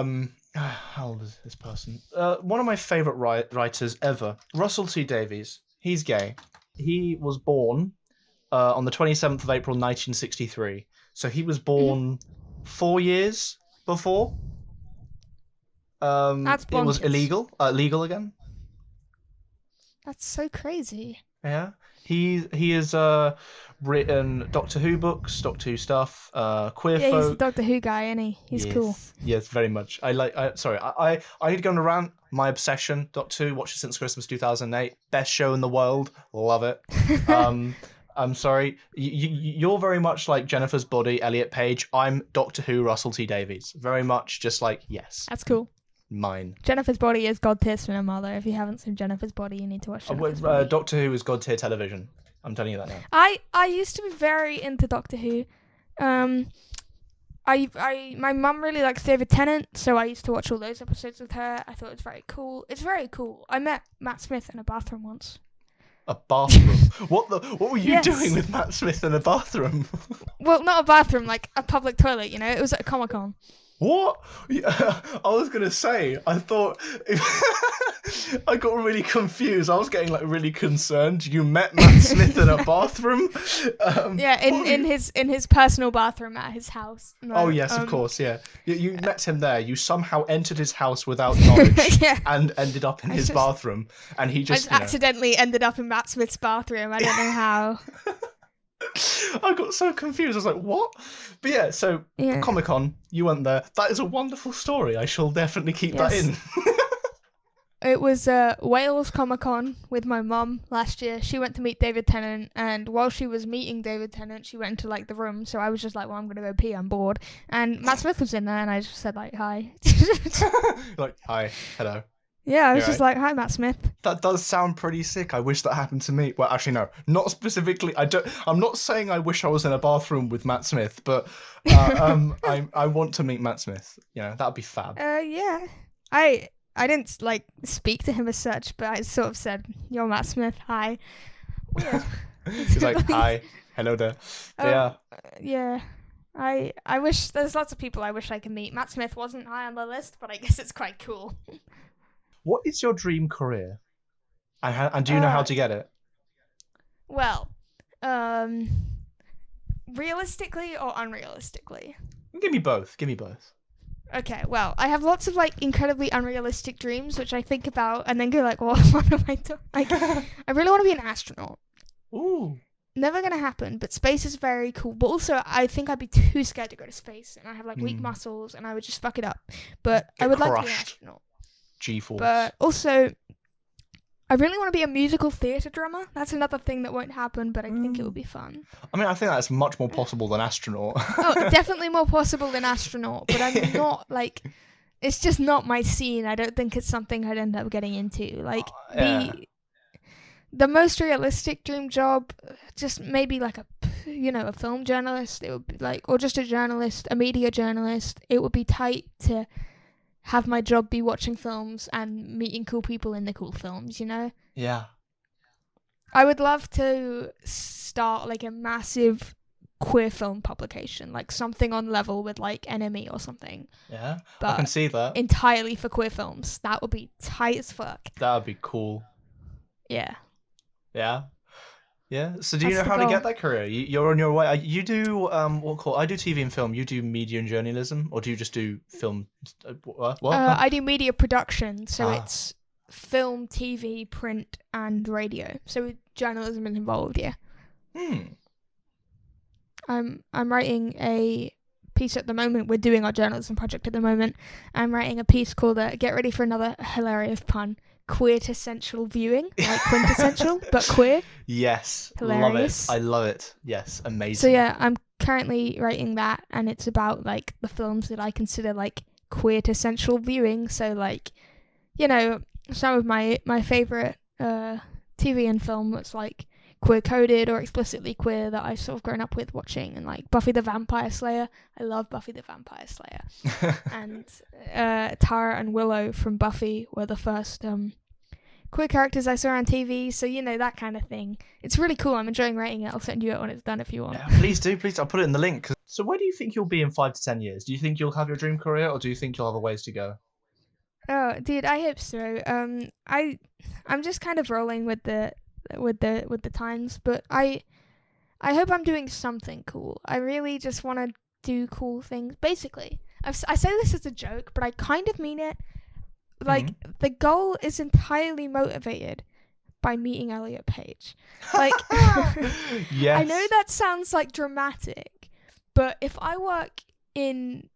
old is this person? One of my favorite writers ever, Russell T Davies. He's gay. He was born on the 27th of April 1963. So he was born 4 years before That's it was bonkers. legal again. That's so crazy. Yeah, he has written Doctor Who books, Doctor Who stuff, queer Yeah, he's the folk. Doctor Who guy, isn't he? He's cool. Yes, very much. I need to go on a rant. My obsession, Doctor Who, watched it since Christmas 2008. Best show in the world. Love it. I'm sorry. You're very much like Jennifer's Body, Elliot Page. I'm Doctor Who, Russell T Davies. Very much just like, yes, That's cool. mine. Jennifer's Body is God tier cinema. If you haven't seen Jennifer's Body, you need to watch Jennifer's Body. Doctor Who is God tier television. I'm telling you that now. I used to be very into Doctor Who. My mum really likes David Tennant, so I used to watch all those episodes with her. I thought it was very cool. It's very cool. I met Matt Smith in a bathroom once. A bathroom? What were you Yes. doing with Matt Smith in a bathroom? Well, not a bathroom, like a public toilet, you know? It was at a Comic-Con. What? Yeah, I was gonna say. I thought I got really confused. I was getting like really concerned. You met Matt Smith in a bathroom? Yeah, in his personal bathroom at his house. No, Oh yes, of course. Yeah, you met him there. You somehow entered his house without knowledge Yeah. and ended up in his bathroom. And he I just just accidentally ended up in Matt Smith's bathroom. I don't know how. I got so confused. I was like, what? But yeah, so Yeah. Comic-Con, you went there. That is a wonderful story. I shall definitely keep that Yes. in. It was Wales Comic-Con with my mum last year. She went to meet David Tennant, and while she was meeting David Tennant, she went into like the room. So I was just like, well, I'm gonna go pee. I'm bored. And Matt Smith was in there, and I just said like, hi. Like, hi, hello. Yeah, I was You're just like, hi, Matt Smith. That does sound pretty sick. I wish that happened to me. Well, actually, no, not specifically. I'm not saying I wish I was in a bathroom with Matt Smith, but I want to meet Matt Smith. You know, that'd be fab. Yeah. I didn't like speak to him as such, but I sort of said, "You're Matt Smith. Hi." Weird. He's like, hi, hello there. Yeah. Yeah. I wish there's lots of people I wish I could meet. Matt Smith wasn't high on the list, but I guess it's quite cool. What is your dream career? And do you know how to get it? Well, realistically or unrealistically? Give me both. Give me both. Okay, well, I have lots of like incredibly unrealistic dreams, which I think about and then go like, well, what am I doing? Like, I really want to be an astronaut. Ooh. Never gonna happen, but space is very cool. But also, I think I'd be too scared to go to space, and I have like weak muscles, and I would just fuck it up. But I would like to be an astronaut. G-force. But also, I really want to be a musical theatre drummer. That's another thing that won't happen, but I think it would be fun. I mean, I think that's much more possible than astronaut. Oh, definitely more possible than astronaut, but I'm not like. It's just not my scene. I don't think it's something I'd end up getting into. Like the most realistic dream job, just maybe like a film journalist. It would be like, or just a journalist, a media journalist. It would be tight to have my job be watching films and meeting cool people in the cool films, you know? Yeah. I would love to start like a massive queer film publication, like something on level with like Enemy or something. Yeah, but I can see that. Entirely for queer films. That would be tight as fuck. That would be cool. Yeah. Yeah. Yeah. So do you That's know the how to goal. get that career? You're on your way. You do I do TV and film. You do media and journalism, or do you just do film? What? I do media production, so Ah. it's film, TV, print, and radio. So journalism is involved. Yeah. I'm writing a piece at the moment. We're doing our journalism project at the moment. I'm writing a piece called "Get ready for another hilarious pun." Quintessential viewing, like quintessential, but queer. Yes, Hilarious. Love it. I love it. Yes, amazing. So yeah, I'm currently writing that, and it's about like the films that I consider like quintessential viewing. So like, some of my favorite TV and film that's like queer-coded or explicitly queer that I've sort of grown up with watching, and like Buffy the Vampire Slayer. I love Buffy the Vampire Slayer. And Tara and Willow from Buffy were the first queer characters I saw on TV, so that kind of thing. It's really cool. I'm enjoying writing it. I'll send you it when it's done if you want. Yeah, please do. I'll put it in the link. So where do you think you'll be in 5 to 10 years? Do you think you'll have your dream career, or do you think you'll have a ways to go? Oh, dude, I hope so. I'm just kind of rolling with the times, but I hope I'm doing something cool. I really just want to do cool things. Basically, I say this as a joke, but I kind of mean it. Like, the goal is entirely motivated by meeting Elliot Page. Like, yes. I know that sounds like dramatic, but if I work in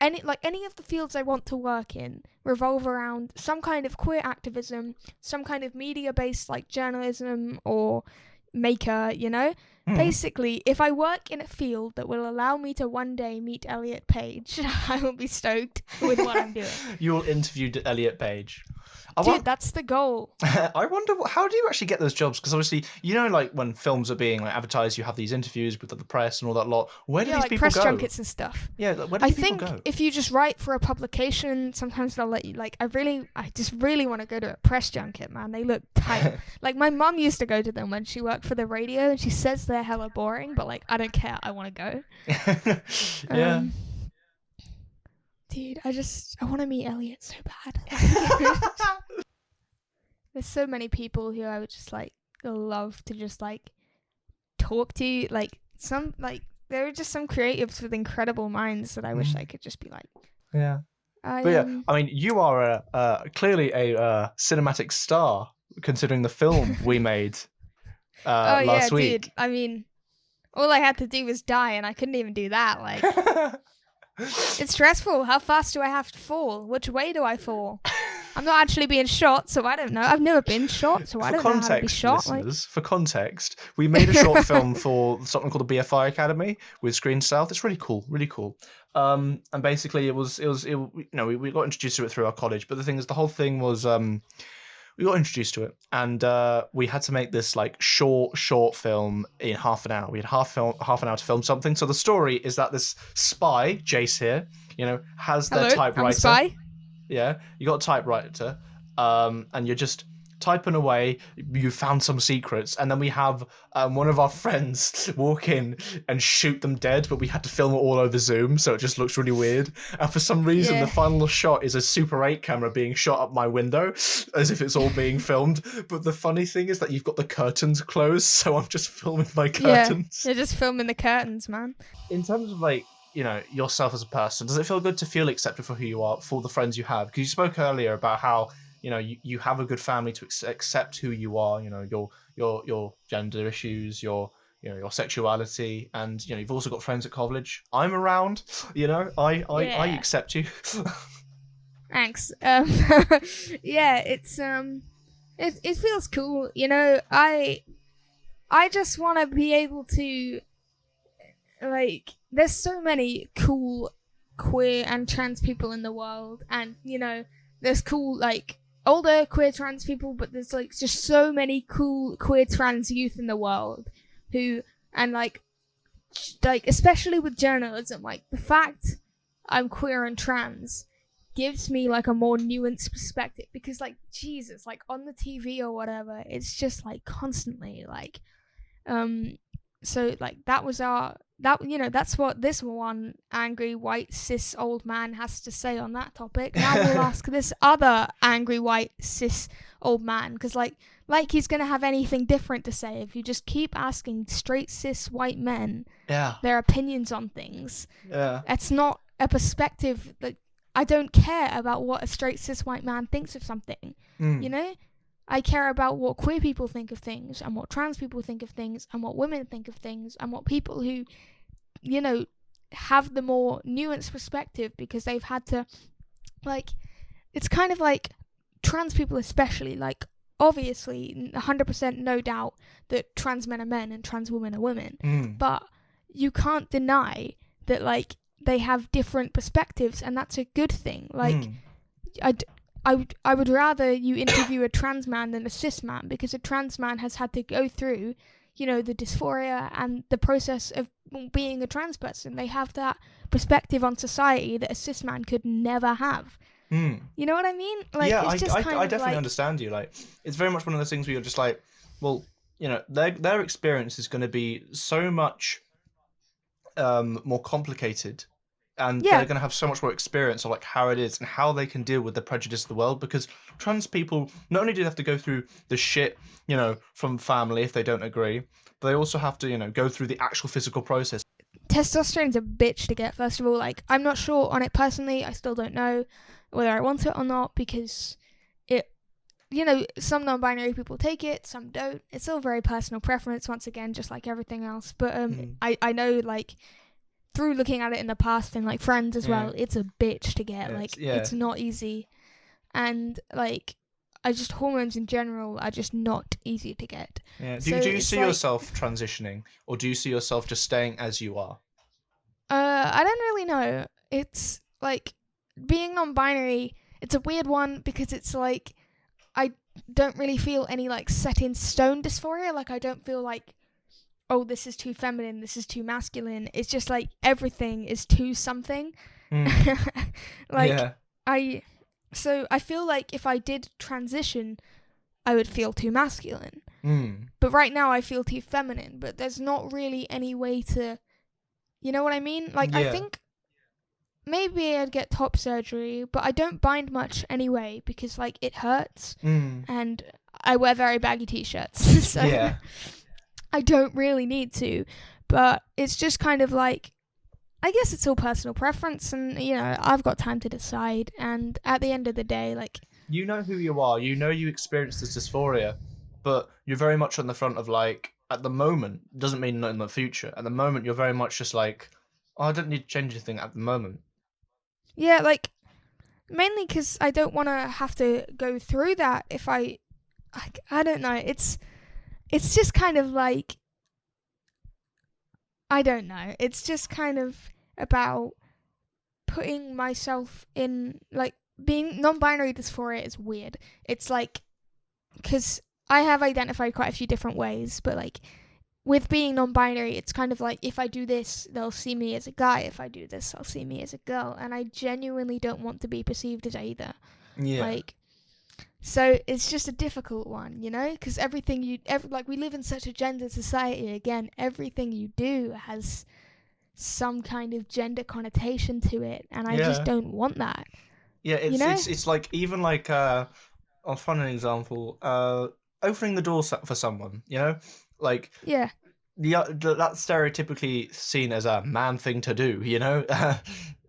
any of the fields I want to work in revolve around some kind of queer activism, some kind of media-based like journalism or maker, Basically, if I work in a field that will allow me to one day meet Elliot Page, I will be stoked with what I'm doing. You'll interview Elliot Page. Dude, that's the goal. I wonder, how do you actually get those jobs? Because obviously, like when films are being like advertised, you have these interviews with the press and all that lot. Where do these people press go? junkets and stuff. Yeah, where do these people go? I think if you just write for a publication, sometimes they'll let you. Like, I just really want to go to a press junket, man. They look tight. Like, my mum used to go to them when she worked for the radio, and she says they're hella boring, but like, I don't care. I want to go. Yeah. Dude, I want to meet Elliot so bad. There's so many people who I would just like love to just like talk to. Like, there are just some creatives with incredible minds that I wish I could just be like. Yeah. I mean, you are clearly a cinematic star, considering the film we made last week. Dude. I mean, all I had to do was die, and I couldn't even do that. Like, it's stressful. How fast do I have to fall? Which way do I fall? I'm not actually being shot, so I don't know. I've never been shot, so I don't know how to be shot. For context, we made a short film for something called the BFI Academy with Screen South. It's really cool, really cool. And basically, we got introduced to it through our college. But the thing is, the whole thing was we got introduced to it, and we had to make this like short film in half an hour. We had half an hour to film something. So the story is that this spy, Jase here, has their typewriter. I'm a spy. Yeah, you got a typewriter, and you're just typing away. You found some secrets, and then we have one of our friends walk in and shoot them dead, but we had to film it all over Zoom, so it just looks really weird. And for some reason, the final shot is a Super 8 camera being shot up my window, as if it's all being filmed. But the funny thing is that you've got the curtains closed, so I'm just filming my curtains. Yeah, you're just filming the curtains, man. In terms of like, yourself as a person, does it feel good to feel accepted for who you are, for the friends you have? Because you spoke earlier about how you have a good family to accept who you are, your gender issues, your sexuality, and you've also got friends at college. I'm around, I accept you. Thanks. Yeah, it's it feels cool. I just want to be able to, like, there's so many cool queer and trans people in the world, and there's cool like older queer trans people, but there's like just so many cool queer trans youth in the world who, and like especially with journalism, like the fact I'm queer and trans gives me like a more nuanced perspective, because like Jesus, like on the TV or whatever, it's just like constantly like so like that's what this one angry white cis old man has to say on that topic. Now we'll ask this other angry white cis old man, because like he's gonna have anything different to say if you just keep asking straight cis white men their opinions on things. It's not a perspective that I don't care about what a straight cis white man thinks of something. I care about what queer people think of things, and what trans people think of things, and what women think of things, and what people who, have the more nuanced perspective, because they've had to, like, it's kind of like trans people especially, like, obviously, 100% no doubt that trans men are men and trans women are women, but you can't deny that, like, they have different perspectives, and that's a good thing. Like, I would rather you interview a trans man than a cis man, because a trans man has had to go through, the dysphoria and the process of being a trans person. They have that perspective on society that a cis man could never have. You know what I mean? Like, Yeah, it's just I kind of definitely like, understand you. Like, it's very much one of those things where you're just like, well, their experience is going to be so much more complicated, and they're yeah, going to have so much more experience of like how it is and how they can deal with the prejudice of the world, because trans people not only do they have to go through the shit, from family if they don't agree, but they also have to, go through the actual physical process. testosterone's a bitch to get, first of all. Like, I'm not sure on it personally. I still don't know whether I want it or not, because it, some non-binary people take it, some don't. It's all very personal preference, once again, just like everything else. But I know, like, through looking at it in the past and like friends as well, it's a bitch to get. It's not easy. And like, hormones in general are just not easy to get. Yeah. So Do you see like, yourself transitioning, or do you see yourself just staying as you are? I don't really know. It's like, being non-binary, it's a weird one, because it's like, I don't really feel any like set in stone dysphoria. Like, I don't feel like, oh, this is too feminine, this is too masculine. It's just like everything is too something. Like, yeah. So I feel like if I did transition, I would feel too masculine. But right now I feel too feminine. But there's not really any way to, you know what I mean? Like, I think maybe I'd get top surgery, but I don't bind much anyway, because like, it hurts, and I wear very baggy t-shirts, so I don't really need to. But it's just kind of like, I guess it's all personal preference, and I've got time to decide. And at the end of the day, like, you know who you are, you experience this dysphoria, but you're very much on the front of like, at the moment, doesn't mean not in the future. At the moment, you're very much just like, oh, I don't need to change anything at the moment. Yeah, like, mainly because I don't want to have to go through that if I don't know. It's just kind of like, I don't know. It's just kind of about putting myself in, like, being non-binary dysphoria is weird. It's like, because I have identified quite a few different ways, but like, with being non-binary, it's kind of like, if I do this, they'll see me as a guy. If I do this, they'll see me as a girl. And I genuinely don't want to be perceived as either. Yeah. Like, so it's just a difficult one, because like, we live in such a gendered society. Again, everything you do has some kind of gender connotation to it, and I just don't want that. Yeah, it's like, even like, I'll find an example. Opening the door for someone, like, that's stereotypically seen as a man thing to do, yeah.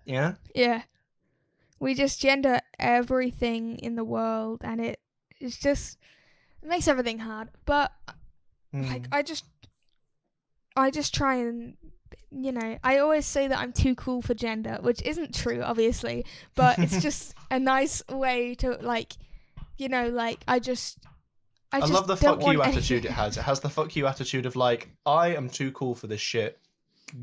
Yeah. We just gender everything in the world, and it makes everything hard. But like, I just try and, I always say that I'm too cool for gender, which isn't true, obviously, but it's just a nice way to, like, like, I love the fuck you attitude it has. It has the fuck you attitude of like, I am too cool for this shit,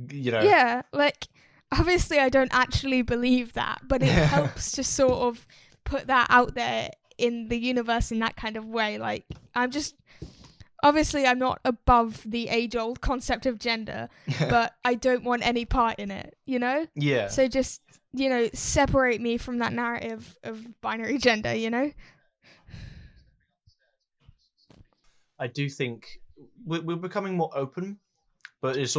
Yeah, like, obviously I don't actually believe that, but it helps to sort of put that out there in the universe in that kind of way. Like, obviously I'm not above the age-old concept of gender, but I don't want any part in it, Yeah. So just, separate me from that narrative of binary gender, I do think we're becoming more open, but it's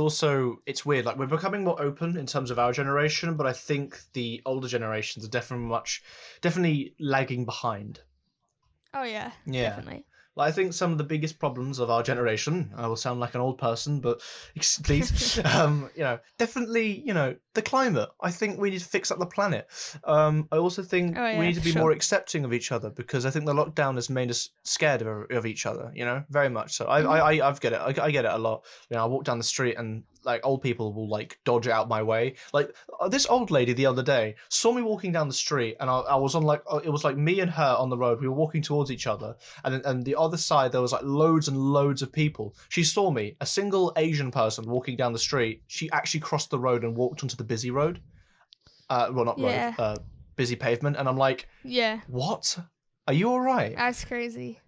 weird. Like, we're becoming more open in terms of our generation, but I think the older generations are definitely lagging behind. Oh yeah, definitely. Like, I think some of the biggest problems of our generation, I will sound like an old person, but please, definitely, the climate. I think we need to fix up the planet. I also think we need to be more accepting of each other, because I think the lockdown has made us scared of each other, very much so. I get it. I get it a lot. I walk down the street and like, old people will like dodge out my way. Like, this old lady the other day saw me walking down the street, and I was on like, it was like me and her on the road. We were walking towards each other, and the other side there was like loads and loads of people. She saw me, a single Asian person walking down the street. She actually crossed the road and walked onto the busy road. Well, not road, busy pavement. And I'm like, what? Are you all right? That's crazy.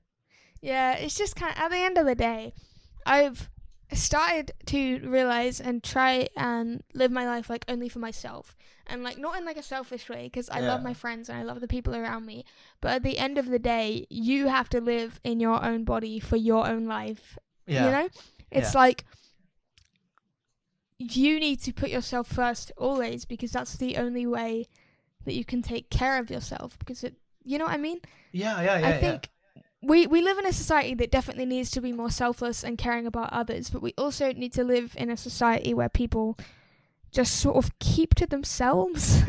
Yeah, it's just kind of, at the end of the day, I've started to realize and try and live my life like only for myself, and like not in like a selfish way, because I love my friends and I love the people around me, but at the end of the day you have to live in your own body for your own life. You know, it's like you need to put yourself first always, because that's the only way that you can take care of yourself, because it, you know what I mean? I think we live in a society that definitely needs to be more selfless and caring about others, but we also need to live in a society where people just sort of keep to themselves.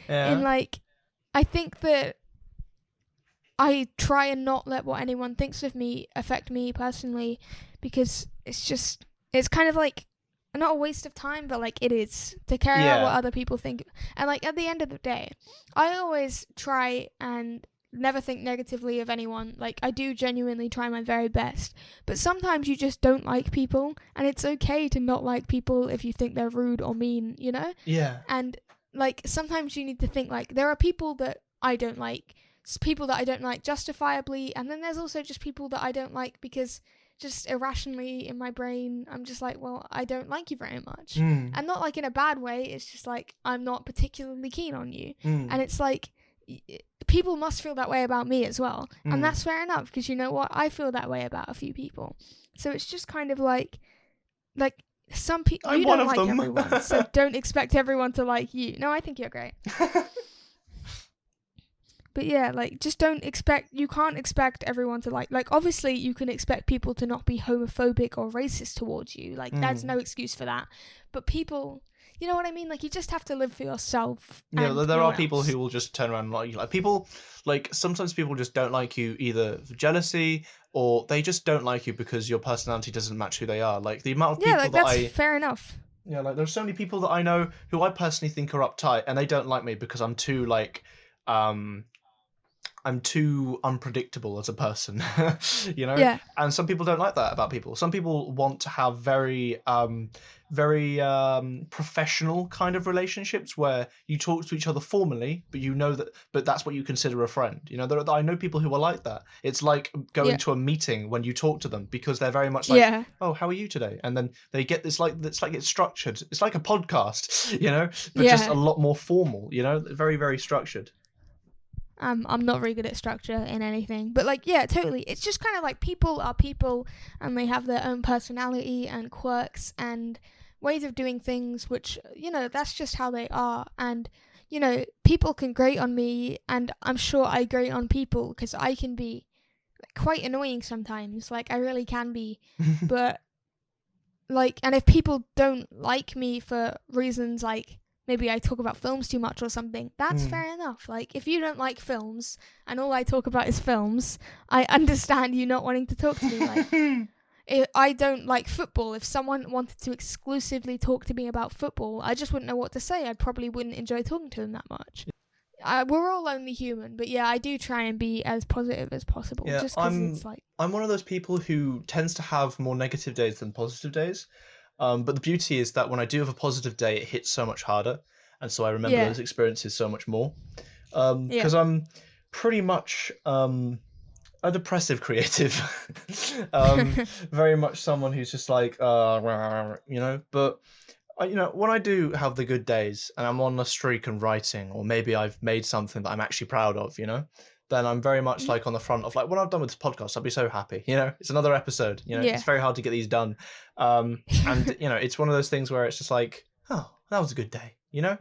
And like, I think that I try and not let what anyone thinks of me affect me personally, because it's kind of like not a waste of time, but like it is to care about what other people think. And like at the end of the day, I always try and never think negatively of anyone. Like I do genuinely try my very best, but sometimes you just don't like people, and it's okay to not like people if you think they're rude or mean, you know? And like sometimes you need to think like there are people that I don't like, people that I don't like justifiably, and then there's also just people that I don't like because just irrationally in my brain I'm just like, well, I don't like you very much. And not like in a bad way, it's just like I'm not particularly keen on you. And it's like people must feel that way about me as well, and that's fair enough, because you know what, I feel that way about a few people. So it's just kind of like some people, you don't like everyone, so don't expect everyone to like you. No, I think you're great. But yeah, like just you can't expect everyone to like obviously you can expect people to not be homophobic or racist towards you, like there's no excuse for that, but people, you know what I mean, like you just have to live for yourself. Yeah, there are people who will just turn around and like you. Like people, like sometimes people just don't like you either for jealousy, or they just don't like you because your personality doesn't match who they are. Like the amount of people like that's fair enough. Yeah, like there's so many people that I know who I personally think are uptight, and they don't like me because I'm too like I'm too unpredictable as a person, you know? Yeah. And some people don't like that about people. Some people want to have very professional kind of relationships where you talk to each other formally, but you know that, but that's what you consider a friend. You know, I know people who are like that. It's like going to a meeting when you talk to them, because they're very much like, oh, how are you today? And then they get this like, it's like it's structured. It's like a podcast, you know, but just a lot more formal, you know, very, very structured. I'm not very good at structure in anything, but like, yeah, totally. It's just kind of like people are people, and they have their own personality and quirks and ways of doing things, which, you know, that's just how they are. And, you know, people can grate on me, and I'm sure I grate on people, because I can be quite annoying sometimes. Like, I really can be. But, like, and if people don't like me for reasons like, maybe I talk about films too much or something, that's fair enough. Like, if you don't like films and all I talk about is films, I understand you not wanting to talk to me. Like, if I don't like football. If someone wanted to exclusively talk to me about football, I just wouldn't know what to say. I probably wouldn't enjoy talking to them that much. We're all only human, but yeah, I do try and be as positive as possible. Yeah, just because it's like, I'm one of those people who tends to have more negative days than positive days. But the beauty is that when I do have a positive day, it hits so much harder, and so I remember those experiences so much more. Because I'm pretty much a depressive creative, very much someone who's just like, you know. But you know, when I do have the good days and I'm on a streak and writing, or maybe I've made something that I'm actually proud of, you know, then I'm very much like on the front of like, when I'm done with this podcast, I'll be so happy, you know, it's another episode, you know, it's very hard to get these done. And, you know, it's one of those things where it's just like, oh, that was a good day, you know?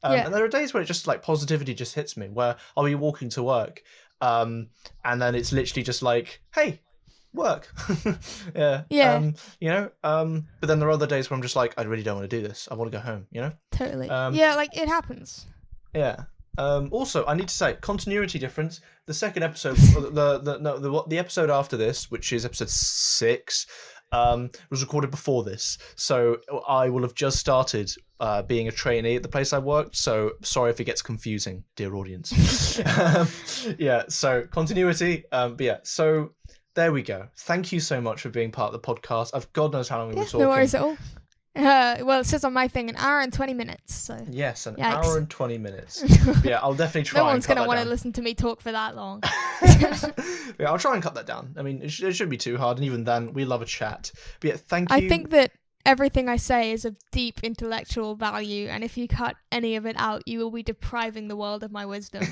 And there are days where it just like positivity just hits me, where I'll be walking to work. And then it's literally just like, hey, work. You know, but then there are other days where I'm just like, I really don't want to do this. I want to go home, you know? Totally. Yeah, like it happens. Yeah. Also, I need to say, continuity difference. The second episode, the episode after this, which is episode 6, was recorded before this. So I will have just started being a trainee at the place I worked. So sorry if it gets confusing, dear audience. Yeah. So continuity. But yeah. So there we go. Thank you so much for being part of the podcast. God knows how long we've been talking. No worries at all. Well, it says on my thing an hour and 20 minutes. So Yes, an yikes. hour and 20 minutes. Yeah, I'll definitely try. No one's going to want to listen to me talk for that long. Yeah, I'll try and cut that down. I mean, it shouldn't be too hard, and even then, we love a chat. But yeah, thank you. I think that everything I say is of deep intellectual value, and if you cut any of it out, you will be depriving the world of my wisdom.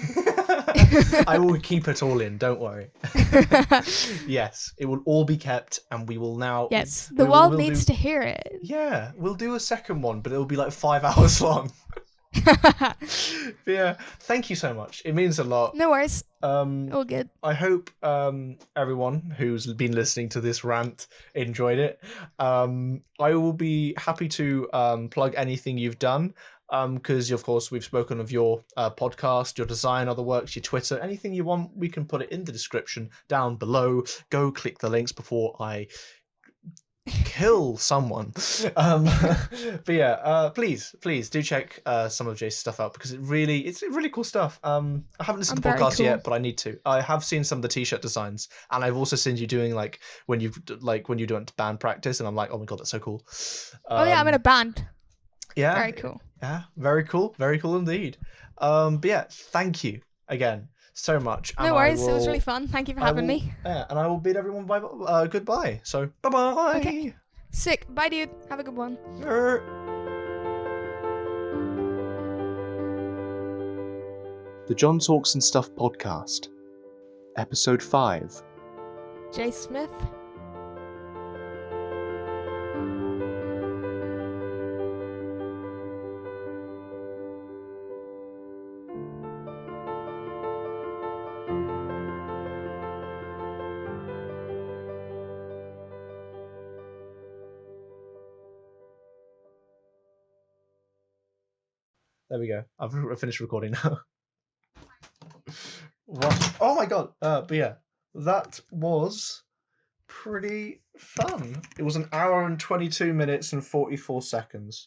I will keep it all in, don't worry. Yes, it will all be kept, and we will now... Yes, the world needs to hear it. Yeah, we'll do a second one, but it'll be like 5 hours long. Yeah, thank you so much. It means a lot. No worries. All good. I hope everyone who's been listening to this rant enjoyed it. I will be happy to plug anything you've done, because of course we've spoken of your podcast, your design, other works, your Twitter, anything you want. We can put it in the description down below. Go click the links before I kill someone. But yeah, please do check some of Jase's stuff out, because it's really cool stuff. I haven't listened to the podcast yet, but I need to. I have seen some of the t-shirt designs, and I've also seen you doing when you do band practice, and I'm like, oh my god, that's so cool. Oh yeah, I'm in a band. Yeah, very cool. Yeah, very cool indeed. But yeah, thank you again so much. No worries, it was really fun. Thank you for having me. Yeah, and I will bid everyone goodbye. So bye. Okay. Sick. Bye, dude. Have a good one. The John Talks and Stuff podcast, episode 5. Jase Smith. There we go. I've finished recording now. What? Oh my god. But yeah, that was pretty fun. It was an hour and 22 minutes and 44 seconds.